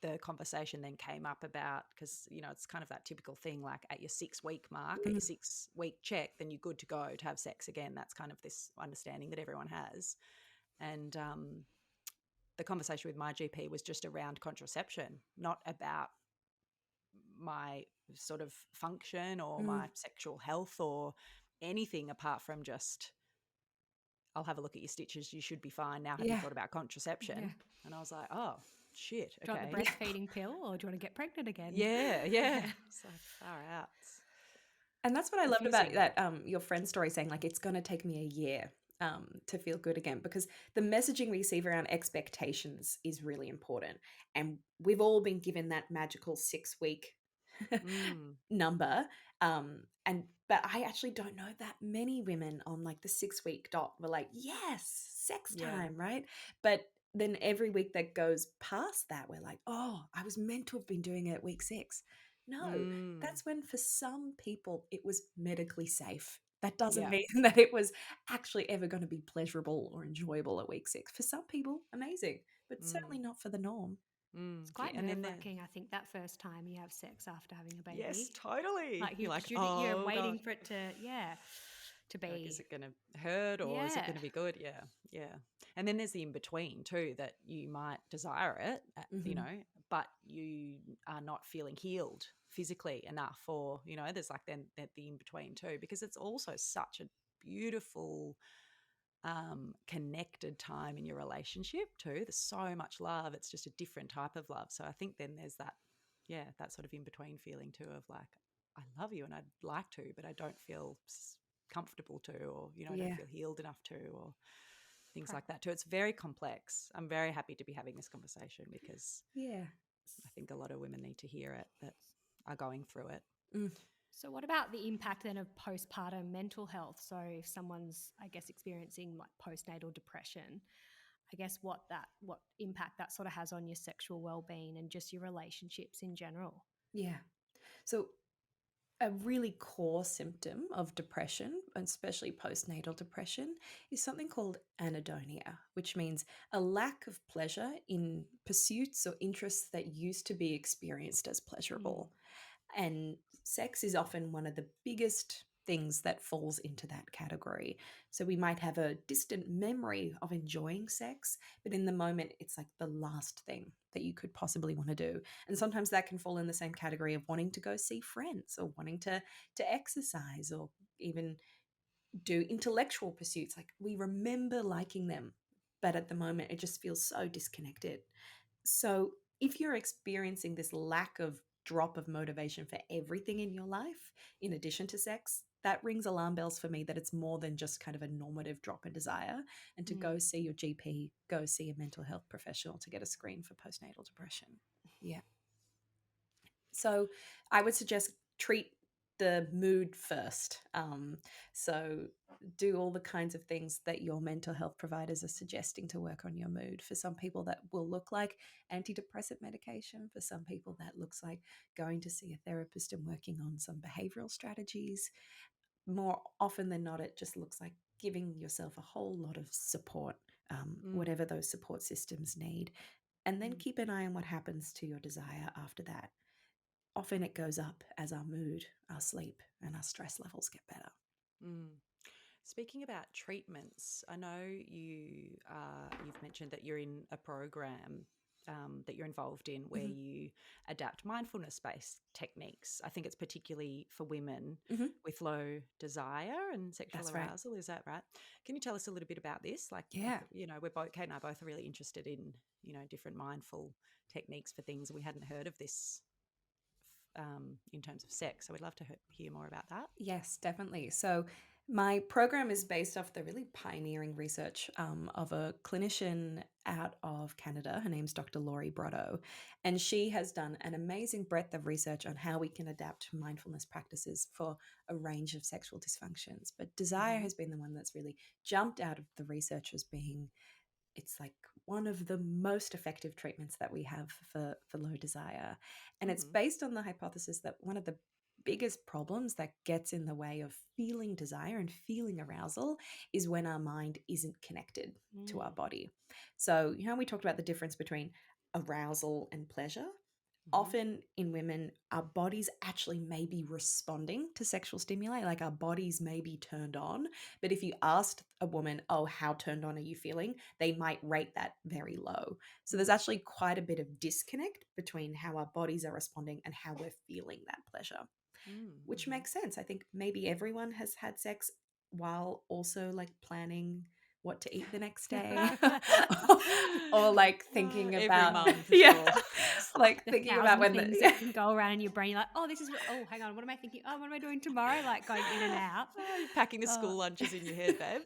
The conversation then came up about, because, it's kind of that typical thing, like at your 6-week mark, at your 6-week check, then you're good to go to have sex again. That's kind of this understanding that everyone has. And the conversation with my GP was just around contraception, not about my sort of function or my sexual health or anything, apart from just, I'll have a look at your stitches, you should be fine now. Have you Yeah. thought about contraception? Yeah. And I was like, oh shit, Do you okay. want the breastfeeding pill, or do you want to get pregnant again? Yeah. It's like, far out. And that's what I loved about Confusing. that your friend's story, saying like it's going to take me a year to feel good again, because the messaging we receive around expectations is really important, and we've all been given that magical 6-week number, but I actually don't know that many women on like the 6-week dot were like, yes, sex Yeah. time, right? But then every week that goes past that, we're like, oh, I was meant to have been doing it at week 6. No, that's when for some people it was medically safe. That doesn't Yeah. mean that it was actually ever going to be pleasurable or enjoyable at week 6. For some people, amazing, but certainly not for the norm. It's quite And then nerve-wracking, I think, that first time you have sex after having a baby. yes, totally. Like you're like, you're oh, waiting God. for it to be. Like, is it going to hurt, or is it going to be good? Yeah. And then there's the in between too, that you might desire it, but you are not feeling healed physically enough, or there's like then the in between too, because it's also such a beautiful connected time in your relationship too. There's so much love. It's just a different type of love. So I think then there's that that sort of in between feeling too of like, I love you and I'd like to, but I don't feel comfortable to, or, I don't Yeah. feel healed enough to, or things Right. like that too. It's very complex. I'm very happy to be having this conversation because Yeah. I think a lot of women need to hear it that are going through it. Mm. So, what about the impact then of postpartum mental health? So, if someone's, I guess, experiencing like postnatal depression, I guess what impact that sort of has on your sexual well-being and just your relationships in general. Yeah. So a really core symptom of depression, especially postnatal depression, is something called anhedonia, which means a lack of pleasure in pursuits or interests that used to be experienced as pleasurable. And sex is often one of the biggest things that falls into that category. So we might have a distant memory of enjoying sex, but in the moment, it's like the last thing that you could possibly want to do. And sometimes that can fall in the same category of wanting to go see friends or wanting to exercise or even do intellectual pursuits. Like we remember liking them, but at the moment, it just feels so disconnected. So, if you're experiencing this lack of drop of motivation for everything in your life, in addition to sex, that rings alarm bells for me that it's more than just kind of a normative drop in desire, and to go see your GP, go see a mental health professional to get a screen for postnatal depression. Yeah. So, I would suggest treat the mood first. So, do all the kinds of things that your mental health providers are suggesting to work on your mood. For some people, that will look like antidepressant medication. For some people, that looks like going to see a therapist and working on some behavioral strategies. More often than not, it just looks like giving yourself a whole lot of support, whatever those support systems need. And then keep an eye on what happens to your desire after that. Often it goes up as our mood, our sleep, and our stress levels get better. Mm. Speaking about treatments, I know you've mentioned that you're in a program that you're involved in where Mm-hmm. you adapt mindfulness-based techniques. I think it's particularly for women Mm-hmm. with low desire and sexual That's right. arousal. Is that right? Can you tell us a little bit about this? Like, Yeah. we're both, Kate and I both are really interested in, different mindful techniques for things. We hadn't heard of this in terms of sex, so we'd love to hear more about that. Yes, definitely. So, my program is based off the really pioneering research of a clinician out of Canada. Her name's Dr. Laurie Brotto. And she has done an amazing breadth of research on how we can adapt mindfulness practices for a range of sexual dysfunctions. But desire has been the one that's really jumped out of the research as being it's like one of the most effective treatments that we have for low desire. And it's based on the hypothesis that one of the biggest problems that gets in the way of feeling desire and feeling arousal is when our mind isn't connected to our body. So, we talked about the difference between arousal and pleasure. Often in women, our bodies actually may be responding to sexual stimuli, like our bodies may be turned on. But if you asked a woman, oh, how turned on are you feeling? They might rate that very low. So there's actually quite a bit of disconnect between how our bodies are responding and how we're feeling that pleasure, which makes sense. I think maybe everyone has had sex while also like planning what to eat the next day or like thinking Every about mum, for yeah sure. like The thinking about thousand when things that can go around in your brain. You're like, oh, oh, hang on, what am I thinking? Oh, what am I doing tomorrow? Like going in and out. You're packing the school lunches in your head, babe.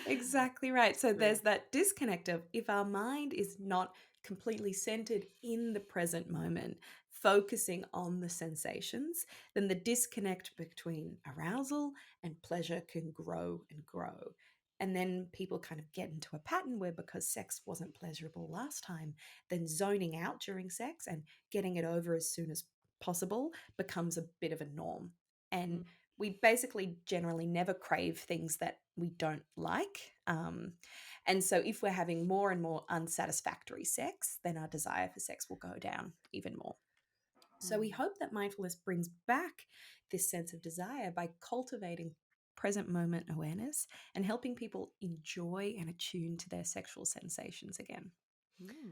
exactly right. So True. there's that disconnect of if our mind is not completely centered in the present moment, focusing on the sensations, then the disconnect between arousal and pleasure can grow and grow. And then people kind of get into a pattern where because sex wasn't pleasurable last time, then zoning out during sex and getting it over as soon as possible becomes a bit of a norm. And we basically generally never crave things that we don't like. And so if we're having more and more unsatisfactory sex, then our desire for sex will go down even more. So we hope that mindfulness brings back this sense of desire by cultivating present moment awareness and helping people enjoy and attune to their sexual sensations again.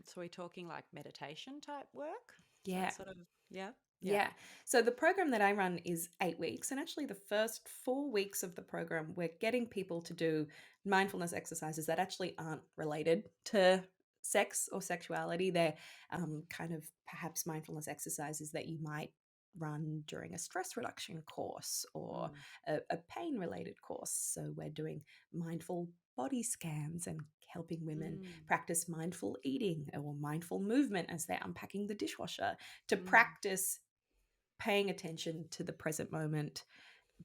So we're talking like meditation type work? Is Yeah. that sort of, yeah? Yeah. So the program that I run is 8 weeks. And actually, the first 4 weeks of the program, we're getting people to do mindfulness exercises that actually aren't related to sex or sexuality. They're kind of perhaps mindfulness exercises that you might run during a stress reduction course or Mm. a pain related course. So we're doing mindful body scans and helping women Mm. practice mindful eating or mindful movement as they're unpacking the dishwasher, to Mm. practice paying attention to the present moment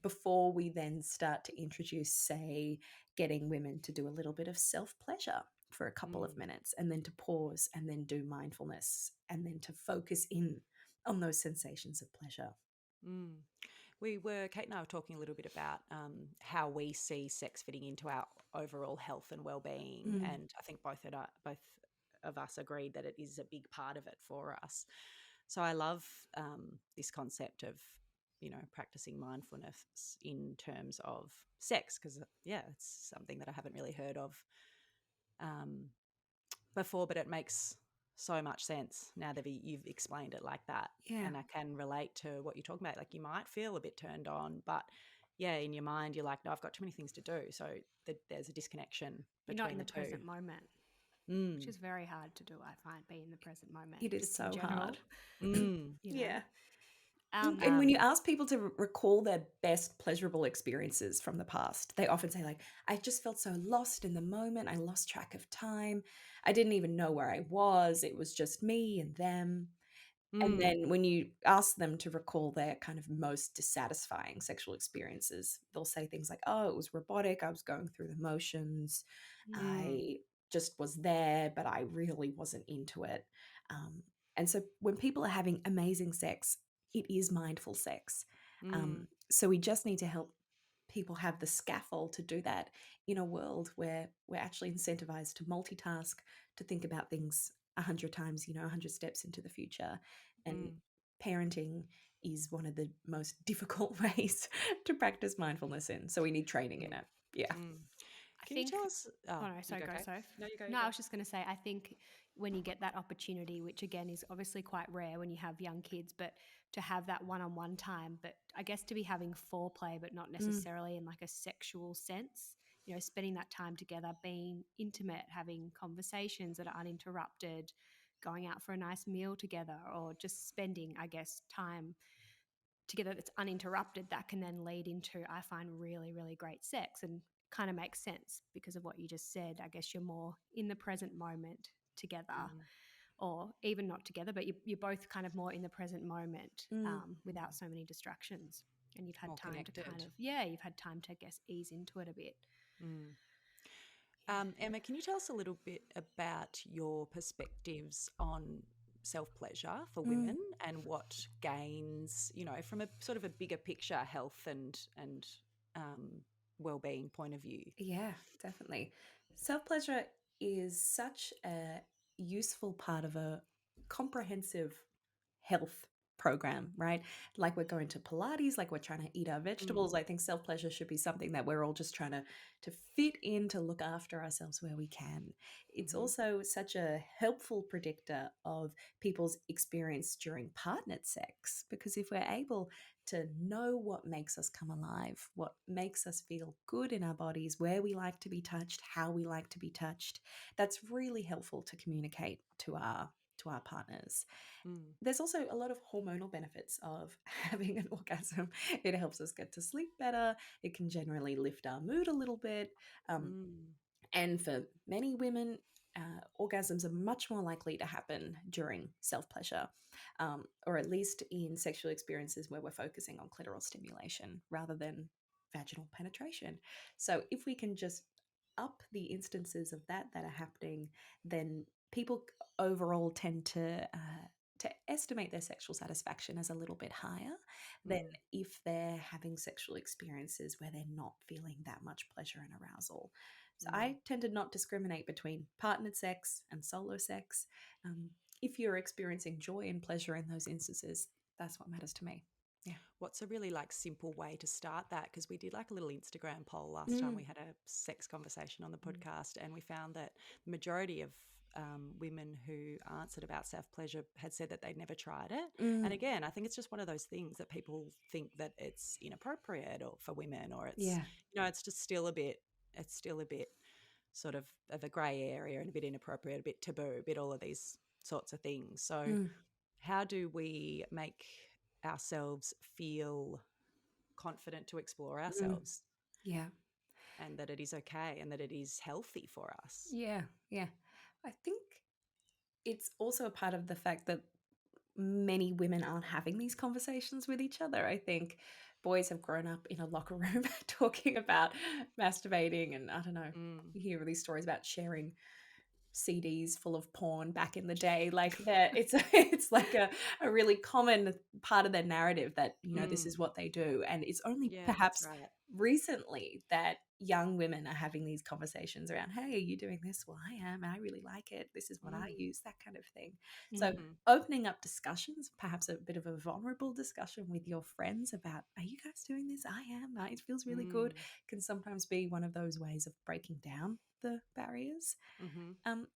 before we then start to introduce, say, getting women to do a little bit of self pleasure for a couple of Mm. minutes, and then to pause and then do mindfulness and then to focus in on those sensations of pleasure. Mm. Kate and I were talking a little bit about how we see sex fitting into our overall health and well-being, Mm. and I think both of us agreed that it is a big part of it for us. So I love this concept of, practicing mindfulness in terms of sex, because it's something that I haven't really heard of um, before, but it makes so much sense now that you've explained it like that. Yeah. And I can relate to what you're talking about. Like, you might feel a bit turned on, but in your mind, you're like, no, I've got too many things to do. So there's a disconnection You're not in between the the two. present moment, which Mm. is very hard to do, I find, be in the present moment, It is just in so general, hard. Mm. you know. Yeah. Um, And when you Um, ask people to recall their best pleasurable experiences from the past, they often say, like, I just felt so lost in the moment. I lost track of time. I didn't even know where I was. It was just me and them. And mm. then when you ask them to recall their kind of most dissatisfying sexual experiences, they'll say things like, oh, it was robotic. I was going through the motions. Mm. I just was there, but I really wasn't into it. Um, and so when people are having amazing sex, it is mindful sex. Mm. So we just need to help people have the scaffold to do that in a world where we're actually incentivized to multitask, to think about things 100 times, 100 steps into the future. And Mm. parenting is one of the most difficult ways to practice mindfulness in. So we need training in Mm. it. Yeah. Mm. I Can you tell think, us? Oh, oh no, you sorry, go, go, Kate. Soph. No, you go. You No, I go. was just going to say, I think when you get that opportunity, which again is obviously quite rare when you have young kids, but to have that one-on-one time, but I guess to be having foreplay, but not Mm, necessarily in like a sexual sense, spending that time together, being intimate, having conversations that are uninterrupted, going out for a nice meal together, or just spending, I guess, time together that's uninterrupted, that can then lead into, I find, really, really great sex, and kind of makes sense because of what you just said. I guess you're more in the present moment together, Mm. or even not together, but you're both kind of more in the present moment, mm, without so many distractions. And you've had More time to kind connected. of, you've had time to, I guess, ease into it a bit. Mm. Yeah. Emma, can you tell us a little bit about your perspectives on self pleasure for mm. women and what gains, from a sort of a bigger picture health and um, well being point of view? Yeah, definitely. Self pleasure is such a useful part of a comprehensive health program, right? Like we're going to Pilates, like we're trying to eat our Mm. vegetables. I think self pleasure should be something that we're all just trying to fit in, to look after ourselves where we can. It's Hmm. also such a helpful predictor of people's experience during partnered sex, because if we're able to know what makes us come alive, what makes us feel good in our bodies, where we like to be touched, how we like to be touched, that's really helpful to communicate to our partners. Mm. There's also a lot of hormonal benefits of having an orgasm. It helps us get to sleep better. It can generally lift our mood a little bit. Um, Mm. and for many women, orgasms are much more likely to happen during self pleasure, or at least in sexual experiences where we're focusing on clitoral stimulation rather than vaginal penetration. So, if we can just up the instances of that are happening, then people overall tend to estimate their sexual satisfaction as a little bit higher than Mm. if they're having sexual experiences where they're not feeling that much pleasure and arousal. So Mm. I tend to not discriminate between partnered sex and solo sex. Um, if you're experiencing joy and pleasure in those instances, that's what matters to me. Yeah. What's a really simple way to start that? Because we did a little Instagram poll last time Mm, we had a sex conversation on the mm, podcast, and we found that the majority of women who answered about self pleasure had said that they'd never tried it. And mm, again, I think it's just one of those things that people think that it's inappropriate or for women, or it's yeah. it's just still a bit. It's still a bit sort of a grey area and a bit inappropriate, a bit taboo, a bit all of these sorts of things. So Mm. how do we make ourselves feel confident to explore Mm. ourselves, Yeah. and that it is okay and that it is healthy for us? Yeah. Yeah. I think it's also a part of the fact that many women aren't having these conversations with each other. I think boys have grown up in a locker room talking about masturbating, and I don't know, Mm. you hear all these stories about sharing CDs full of porn back in the day. Like it's it's like a really common part of their narrative that, you know, this Mm. is what they do. And it's only Yeah, that's perhaps right. recently that young women are having these conversations around, hey, are you doing this? Well, I am. I really like it. This is what I Mm. use, that kind of thing. So Mm-hmm. opening up discussions, perhaps a bit of a vulnerable discussion with your friends about, are you guys doing this? I am. It feels really good, Mm. can sometimes be one of those ways of breaking down the barriers. Mm-hmm. Um,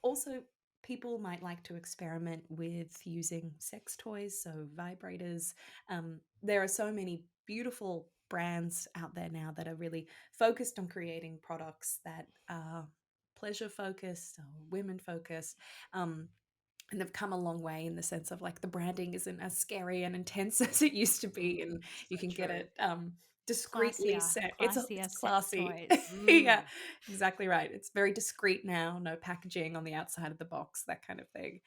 Also, people might like to experiment with using sex toys, so vibrators. There are so many beautiful brands out there now that are really focused on creating products that are pleasure focused or women focused. Um, and they've come a long way in the sense of like the branding isn't as scary and intense as it used to be, and you So can get true. it discreetly set. Classier It's sex classy. toys. Yeah, Mm. exactly right. It's very discreet now, no packaging on the outside of the box, that kind of thing.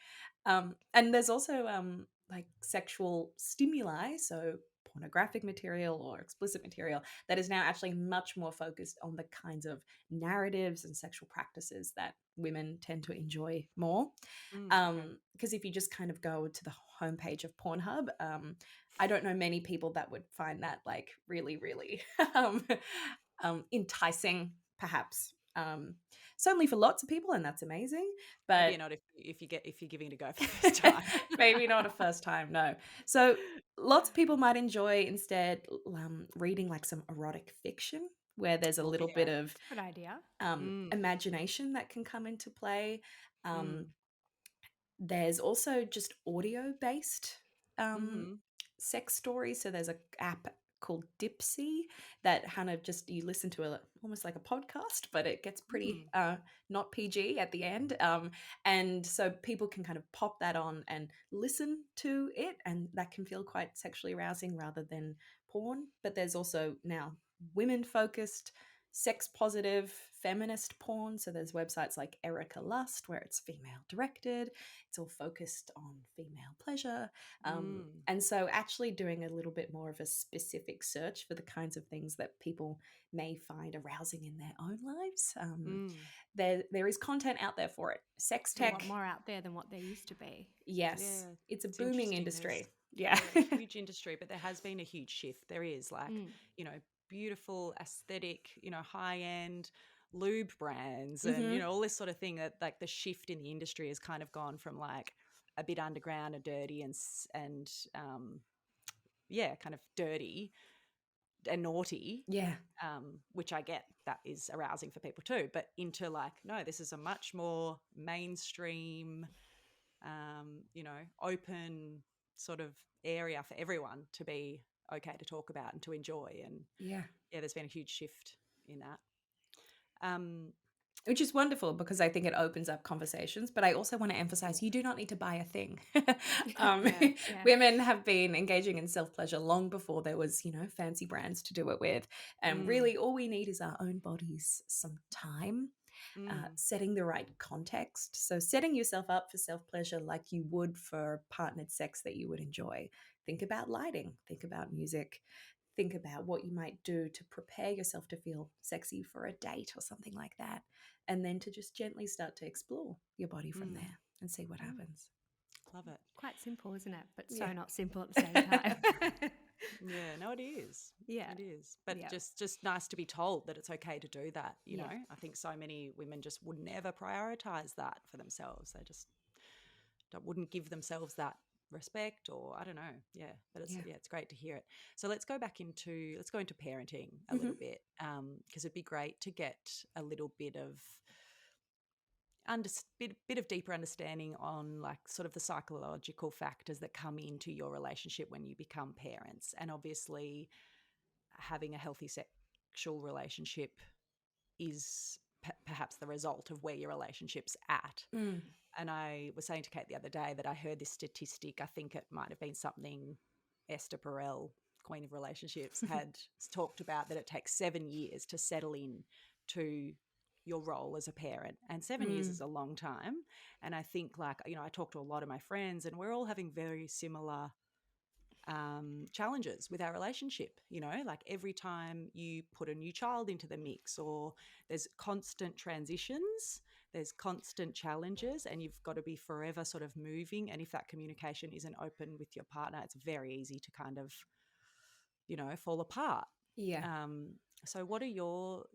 And there's also like sexual stimuli, so pornographic material or explicit material that is now actually much more focused on the kinds of narratives and sexual practices that women tend to enjoy more. Mm. Okay. Because if you just kind of go to the homepage of Pornhub, I don't know many people that would find that like really, really um, enticing, perhaps. Certainly for lots of people, and that's amazing. Maybe But not if you're giving it a go for the first time. maybe not a first time, no. So lots of people might enjoy instead reading like some erotic fiction where there's a Oh little bit yeah. of Good idea. Mm. imagination that can come into play. Um, Mm. there's also just audio based um, Mm-hmm. sex stories. So there's a app called Dipsy that kind of just you listen to almost like a podcast, but it gets pretty Mm. not PG at the end. And so people can kind of pop that on and listen to it, and that can feel quite sexually arousing rather than porn. But there's also now women focused, sex positive, feminist porn. So there's websites like Erica Lust where it's female directed. It's all focused on female pleasure. Mm. And so actually doing a little bit more of a specific search for the kinds of things that people may find arousing in their own lives. Mm. There is content out there for it. Sex There's a lot tech, more out there than what there used to be. yes, Yeah, it's a it's booming interesting. There's industry. Yeah. yeah, huge industry, but there has been a huge shift. There is like, Mm. you know, beautiful aesthetic, high end lube brands and Hmm. all this sort of thing that like the shift in the industry has kind of gone from like a bit underground and dirty and yeah, kind of dirty and naughty, Yeah. which I get that is arousing for people too, but into like, no, this is a much more mainstream, open sort of area for everyone to be okay to talk about and to enjoy. And Yeah. yeah, there's been a huge shift in that. Um, Which is wonderful because I think it opens up conversations. But I also want to emphasize you do not need to buy a thing. um, yeah. Yeah. Women have been engaging in self pleasure long before there was, fancy brands to do it with. And Mm, really, all we need is our own bodies, some time, mm, setting the right context. So, setting yourself up for self pleasure like you would for partnered sex that you would enjoy. Think about lighting, think about music, think about what you might do to prepare yourself to feel sexy for a date or something like that. And then to just gently start to explore your body from mm, there and see what mm. happens. Love it. Quite simple, isn't it? But Yeah. so not simple at the same time. Yeah, no, it is. Yeah. It is. But Yeah. just nice to be told that it's okay to do that, Yeah. I think so many women just would never prioritize that for themselves. They just wouldn't give themselves that respect, or I don't know. Yeah, but Yeah. it's great to hear it. So let's go into parenting a Hmm. little bit, because it'd be great to get a little bit of bit of deeper understanding on like sort of the psychological factors that come into your relationship when you become parents. And obviously having a healthy sexual relationship is perhaps the result of where your relationship's at. Mm. And I was saying to Kate the other day that I heard this statistic. I think it might have been something Esther Perel, Queen of Relationships, had talked about, that it takes 7 years to settle in to your role as a parent. And 7 years is a long time. And I think, like, I talk to a lot of my friends, and we're all having very similar challenges with our relationship. Like every time you put a new child into the mix, or there's constant transitions, there's constant challenges, and you've got to be forever sort of moving. And if that communication isn't open with your partner, it's very easy to kind of, fall apart. Yeah. So what are your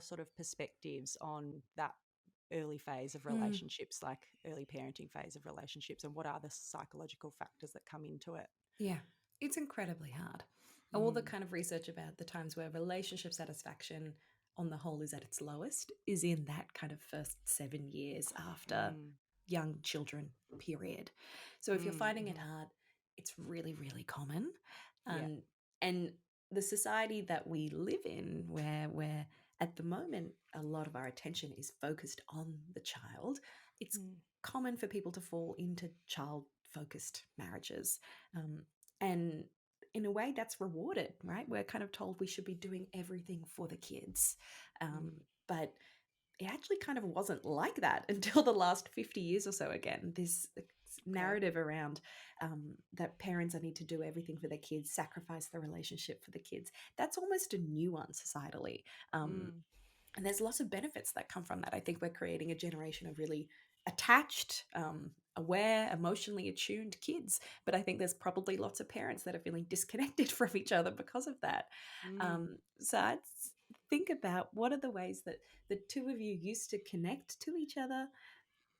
sort of perspectives on that early phase of relationships, like early parenting phase of relationships, and what are the psychological factors that come into it? Yeah, it's incredibly hard. All the kind of research about the times where relationship satisfaction on the whole is at its lowest is in that kind of first 7 years after young children period. So if you're finding it hard, it's really, really common. Yeah. And the society that we live in, where at the moment a lot of our attention is focused on the child, it's common for people to fall into child focused marriages. And in a way, that's rewarded, right? We're kind of told we should be doing everything for the kids. But it actually kind of wasn't like that until the last 50 years or so. Again, this narrative around that parents need to do everything for their kids, sacrifice the relationship for the kids. That's almost a new one societally. And there's lots of benefits that come from that. I think we're creating a generation of really attached, aware, emotionally attuned kids. But I think there's probably lots of parents that are feeling disconnected from each other because of that. So I'd think about what are the ways that the two of you used to connect to each other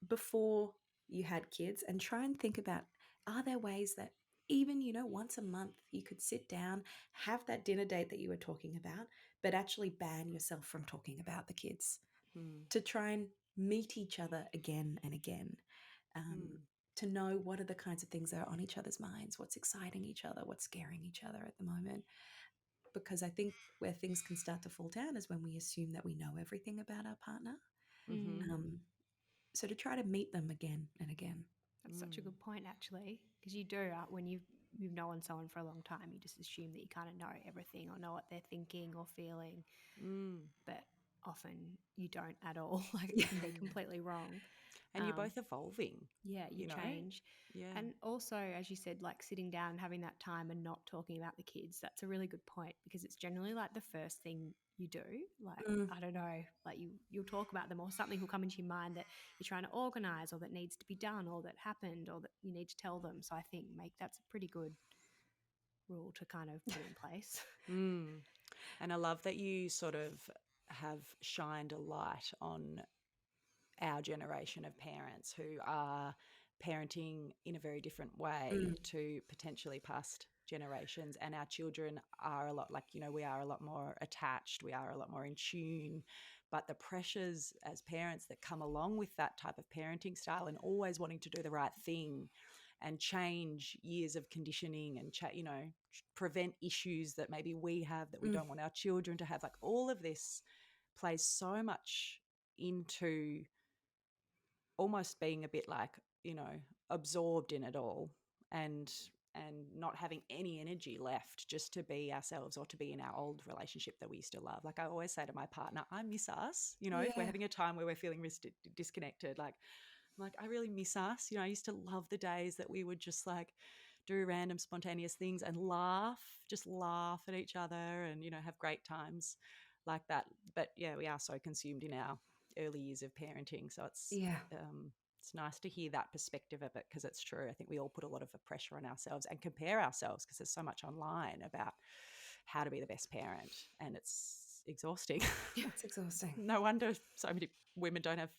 before you had kids, and try and think about, are there ways that even, once a month you could sit down, have that dinner date that you were talking about, but actually ban yourself from talking about the kids, to try and meet each other again and again, to know what are the kinds of things that are on each other's minds, what's exciting each other, what's scaring each other at the moment. Because I think where things can start to fall down is when we assume that we know everything about our partner. So to try to meet them again and again. That's such a good point, actually, because you do, when you've known someone for a long time, you just assume that you kind of know everything or know what they're thinking or feeling, but often you don't at all. Like, it can be completely wrong. And you're both evolving. Yeah, you change. Yeah. And also, as you said, like sitting down and having that time and not talking about the kids, that's a really good point, because it's generally like the first thing you do. Like, I don't know, like you'll talk about them, or something will come into your mind that you're trying to organize, or that needs to be done, or that happened, or that you need to tell them. So I think that's a pretty good rule to kind of put in place. And I love that you sort of have shined a light on our generation of parents who are parenting in a very different way to potentially past generations. And our children are a lot, like, we are a lot more attached, we are a lot more in tune. But the pressures as parents that come along with that type of parenting style, and always wanting to do the right thing and change years of conditioning, and prevent issues that maybe we have that we don't want our children to have, like, all of this plays so much into almost being a bit like, absorbed in it all, and not having any energy left just to be ourselves or to be in our old relationship that we used to love. Like, I always say to my partner, I miss us. If we're having a time where we're feeling disconnected, like, I'm like, I really miss us. I used to love the days that we would just like do random spontaneous things and just laugh at each other and, have great times like that. But yeah, we are so consumed in our early years of parenting. So it's nice to hear that perspective of it, because it's true. I think we all put a lot of pressure on ourselves and compare ourselves, because there's so much online about how to be the best parent, and it's exhausting. Yeah, it's exhausting. No wonder so many women don't have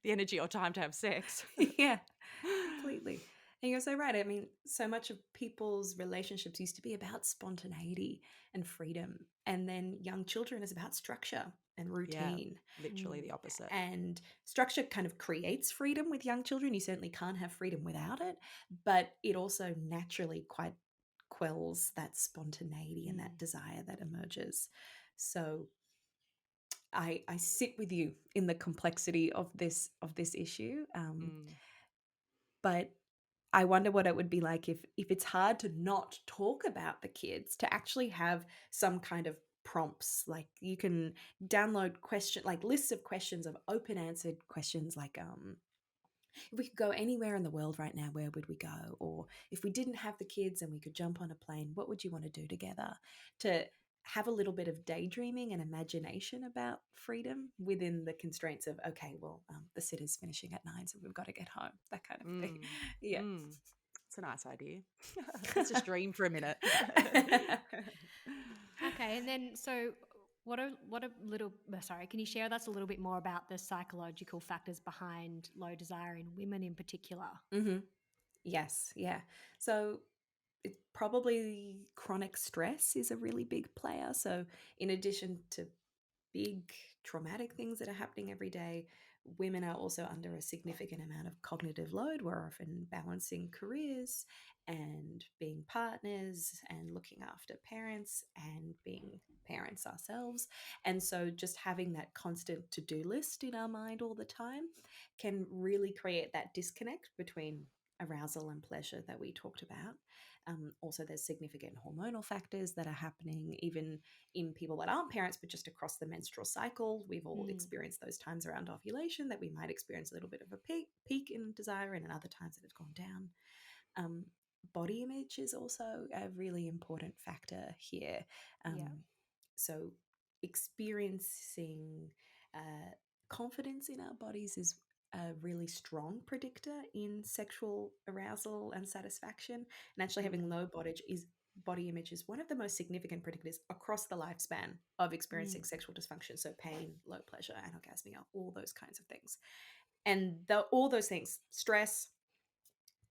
the energy or time to have sex. Yeah, completely. And you're so right. I mean, so much of people's relationships used to be about spontaneity and freedom. And then young children is about structure and routine. Yeah, literally the opposite. And structure kind of creates freedom with young children. You certainly can't have freedom without it, but it also naturally quite quells that spontaneity and that desire that emerges. So I sit with you in the complexity of this issue. Mm. But I wonder what it would be like if it's hard to not talk about the kids, to actually have some kind of prompts. Like you can download lists of questions, of open answered questions, like if we could go anywhere in the world right now, where would we go? Or if we didn't have the kids and we could jump on a plane, what would you want to do together? To have a little bit of daydreaming and imagination about freedom within the constraints of, okay, well, the sitter's finishing at 9, so we've got to get home, that kind of thing. Mm. Yeah. Mm. It's a nice idea. Let's just dream for a minute. Okay, and then so sorry, can you share with us a little bit more about the psychological factors behind low desire in women in particular? Hmm. Yes, yeah. So it probably chronic stress is a really big player. So in addition to big traumatic things that are happening every day, women are also under a significant amount of cognitive load. We're often balancing careers and being partners and looking after parents and being parents ourselves. And so just having that constant to-do list in our mind all the time can really create that disconnect between arousal and pleasure that we talked about. Also, there's significant hormonal factors that are happening even in people that aren't parents, but just across the menstrual cycle. We've all experienced those times around ovulation that we might experience a little bit of a peak in desire, and in other times that it's gone down. Um, Body image is also a really important factor here. Yeah. So, experiencing confidence in our bodies is a really strong predictor in sexual arousal and satisfaction. And actually, having low body image is one of the most significant predictors across the lifespan of experiencing sexual dysfunction. So, pain, low pleasure, anorgasmia, all those kinds of things. And all those things, stress,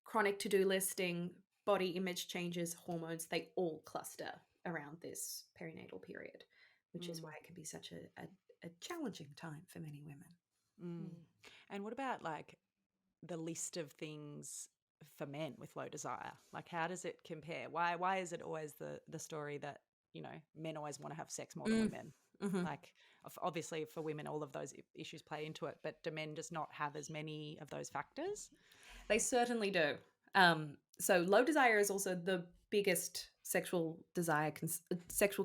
chronic to-do listing, body image changes, hormones, they all cluster around this perinatal period, which is why it can be such a challenging time for many women. Mm. And what about like the list of things for men with low desire? Like, how does it compare? Why is it always the story that, you know, men always want to have sex more than women? Mm-hmm. Like, obviously for women, all of those issues play into it, but do men just not have as many of those factors? They certainly do. So low desire is also the biggest sexual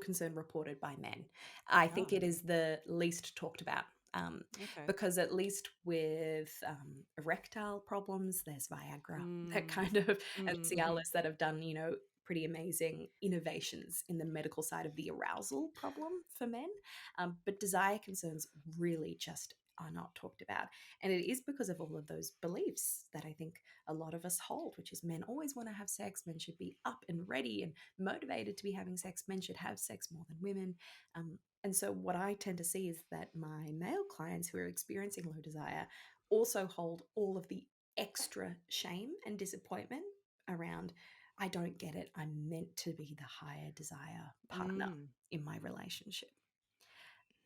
concern reported by men. I think Oh, it is the least talked about. okay. Because at least with erectile problems, there's Viagra, that Mm, kind of, and mm-hmm. Cialis that have done, pretty amazing innovations in the medical side of the arousal problem for men. But desire concerns really just are not talked about. And it is because of all of those beliefs that I think a lot of us hold, which is men always want to have sex, men should be up and ready and motivated to be having sex, men should have sex more than women. And so, what I tend to see is that my male clients who are experiencing low desire also hold all of the extra shame and disappointment around, I don't get it. I'm meant to be the higher desire partner Mm. in my relationship.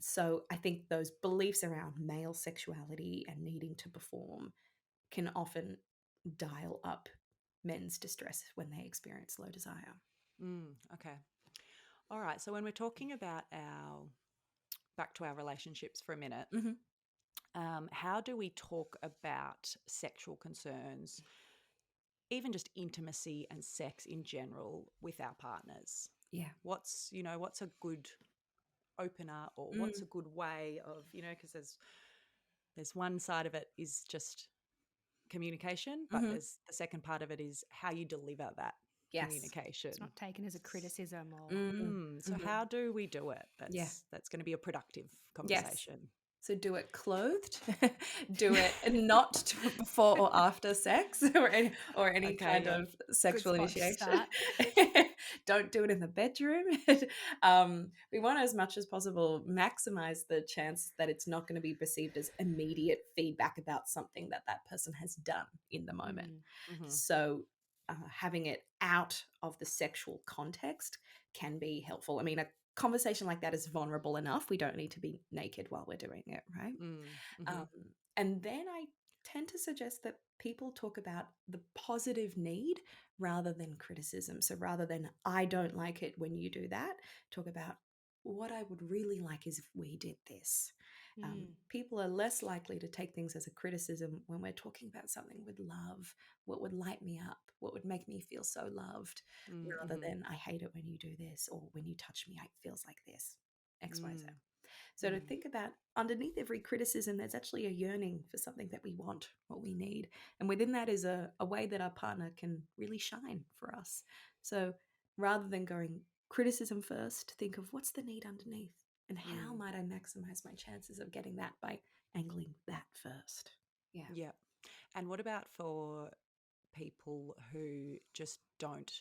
So, I think those beliefs around male sexuality and needing to perform can often dial up men's distress when they experience low desire. Mm, okay. All right. So when we're talking about back to our relationships for a minute, Mm-hmm. how do we talk about sexual concerns, even just intimacy and sex in general with our partners? Yeah. What's a good opener, or what's Mm. a good way of, because there's one side of it is just communication, but Mm-hmm. there's the second part of it is how you deliver that Yes. communication. It's not taken as a criticism or Mm. So Mm-hmm. how do we do it? Yeah. That's going to be a productive Yes. conversation. So do it clothed, do it not before or after sex or any Okay, kind yeah. of good sexual spot to initiation. start. Don't do it in the bedroom. We want to, as much as possible, maximize the chance that it's not going to be perceived as immediate feedback about something that that person has done in the moment. Mm-hmm. So having it out of the sexual context can be helpful. I mean, a conversation like that is vulnerable enough. We don't need to be naked while we're doing it, right? Mm-hmm. Um, and then I tend to suggest that people talk about the positive need rather than criticism. So rather than, I don't like it when you do that, talk about, what I would really like is if we did this. People are less likely to take things as a criticism when we're talking about something with love, what would light me up, what would make me feel so loved, rather than I hate it when you do this, or when you touch me, it feels like this, X, Y, Z. So to think about underneath every criticism, there's actually a yearning for something that we want, what we need. And within that is a way that our partner can really shine for us. So rather than going criticism first, think of what's the need underneath and how might I maximize my chances of getting that by angling that first. Yeah. Yeah. And what about for people who just don't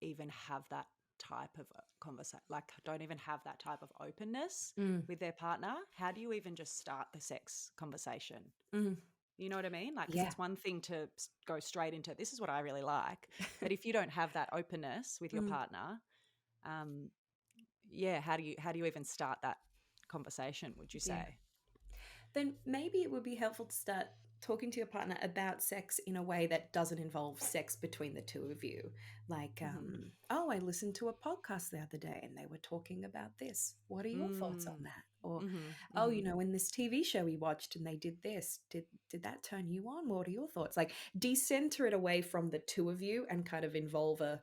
even have that type of conversation, like don't even have that type of openness with their partner? How do you even just start the sex conversation? You know what I mean? Like, 'cause it's one thing to go straight into, this is what I really like. But if you don't have that openness with your partner, how do you even start that conversation, would you say? Then maybe it would be helpful to start talking to your partner about sex in a way that doesn't involve sex between the two of you. Like, oh, I listened to a podcast the other day and they were talking about this. What are your thoughts on that? Or, oh, you know, in this TV show we watched and they did this, did that turn you on? What are your thoughts? Like, decenter it away from the two of you and kind of involve a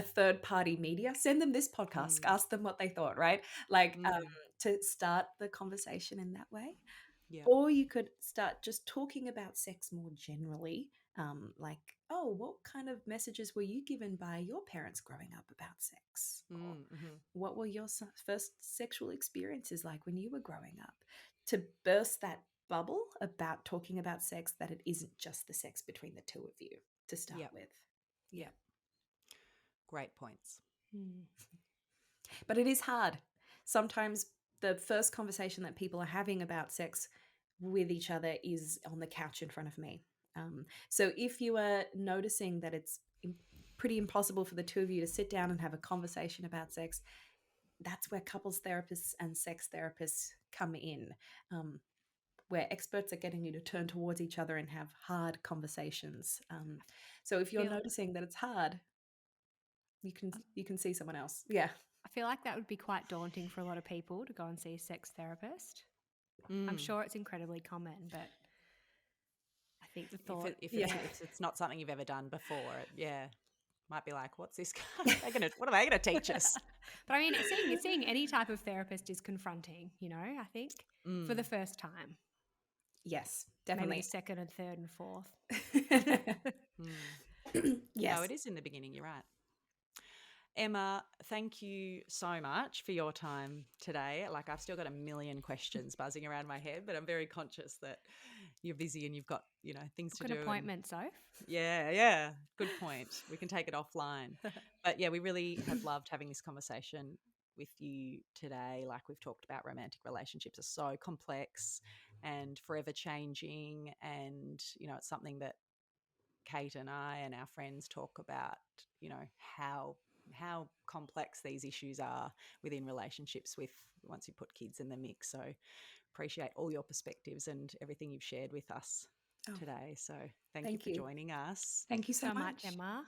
third party media. Send them this podcast, ask them what they thought, right? Like, to start the conversation in that way. Yeah. Or you could start just talking about sex more generally, like, oh, what kind of messages were you given by your parents growing up about sex? Or what were your first sexual experiences like when you were growing up? To burst that bubble about talking about sex, that it isn't just the sex between the two of you to start with. Yeah. Great points. But it is hard. Sometimes the first conversation that people are having about sex with each other is on the couch in front of me. So if you are noticing that it's pretty impossible for the two of you to sit down and have a conversation about sex, that's where couples therapists and sex therapists come in, where experts are getting you to turn towards each other and have hard conversations. So if you're noticing that it's hard, you can see someone else. Yeah. I feel like that would be quite daunting for a lot of people to go and see a sex therapist. I'm sure it's incredibly common, but I think the thought... If it's not something you've ever done before, might be like, what's this? What are they going to teach us? But I mean, seeing any type of therapist is confronting, you know, I think, for the first time. Yes, definitely. Maybe the second and third and fourth. Yes. No, it is in the beginning, you're right. Emma, thank you so much for your time today. Like, I've still got a million questions buzzing around my head, but I'm very conscious that you're busy and you've got, things to do. An appointment, Soph. Yeah. Good point. We can take it offline. But yeah, we really have loved having this conversation with you today. Like, we've talked about romantic relationships are so complex and forever changing. And, it's something that Kate and I and our friends talk about, how complex these issues are within relationships once you put kids in the mix. So appreciate all your perspectives and everything you've shared with us today. So thank you for joining us. Thank you so much, Emma.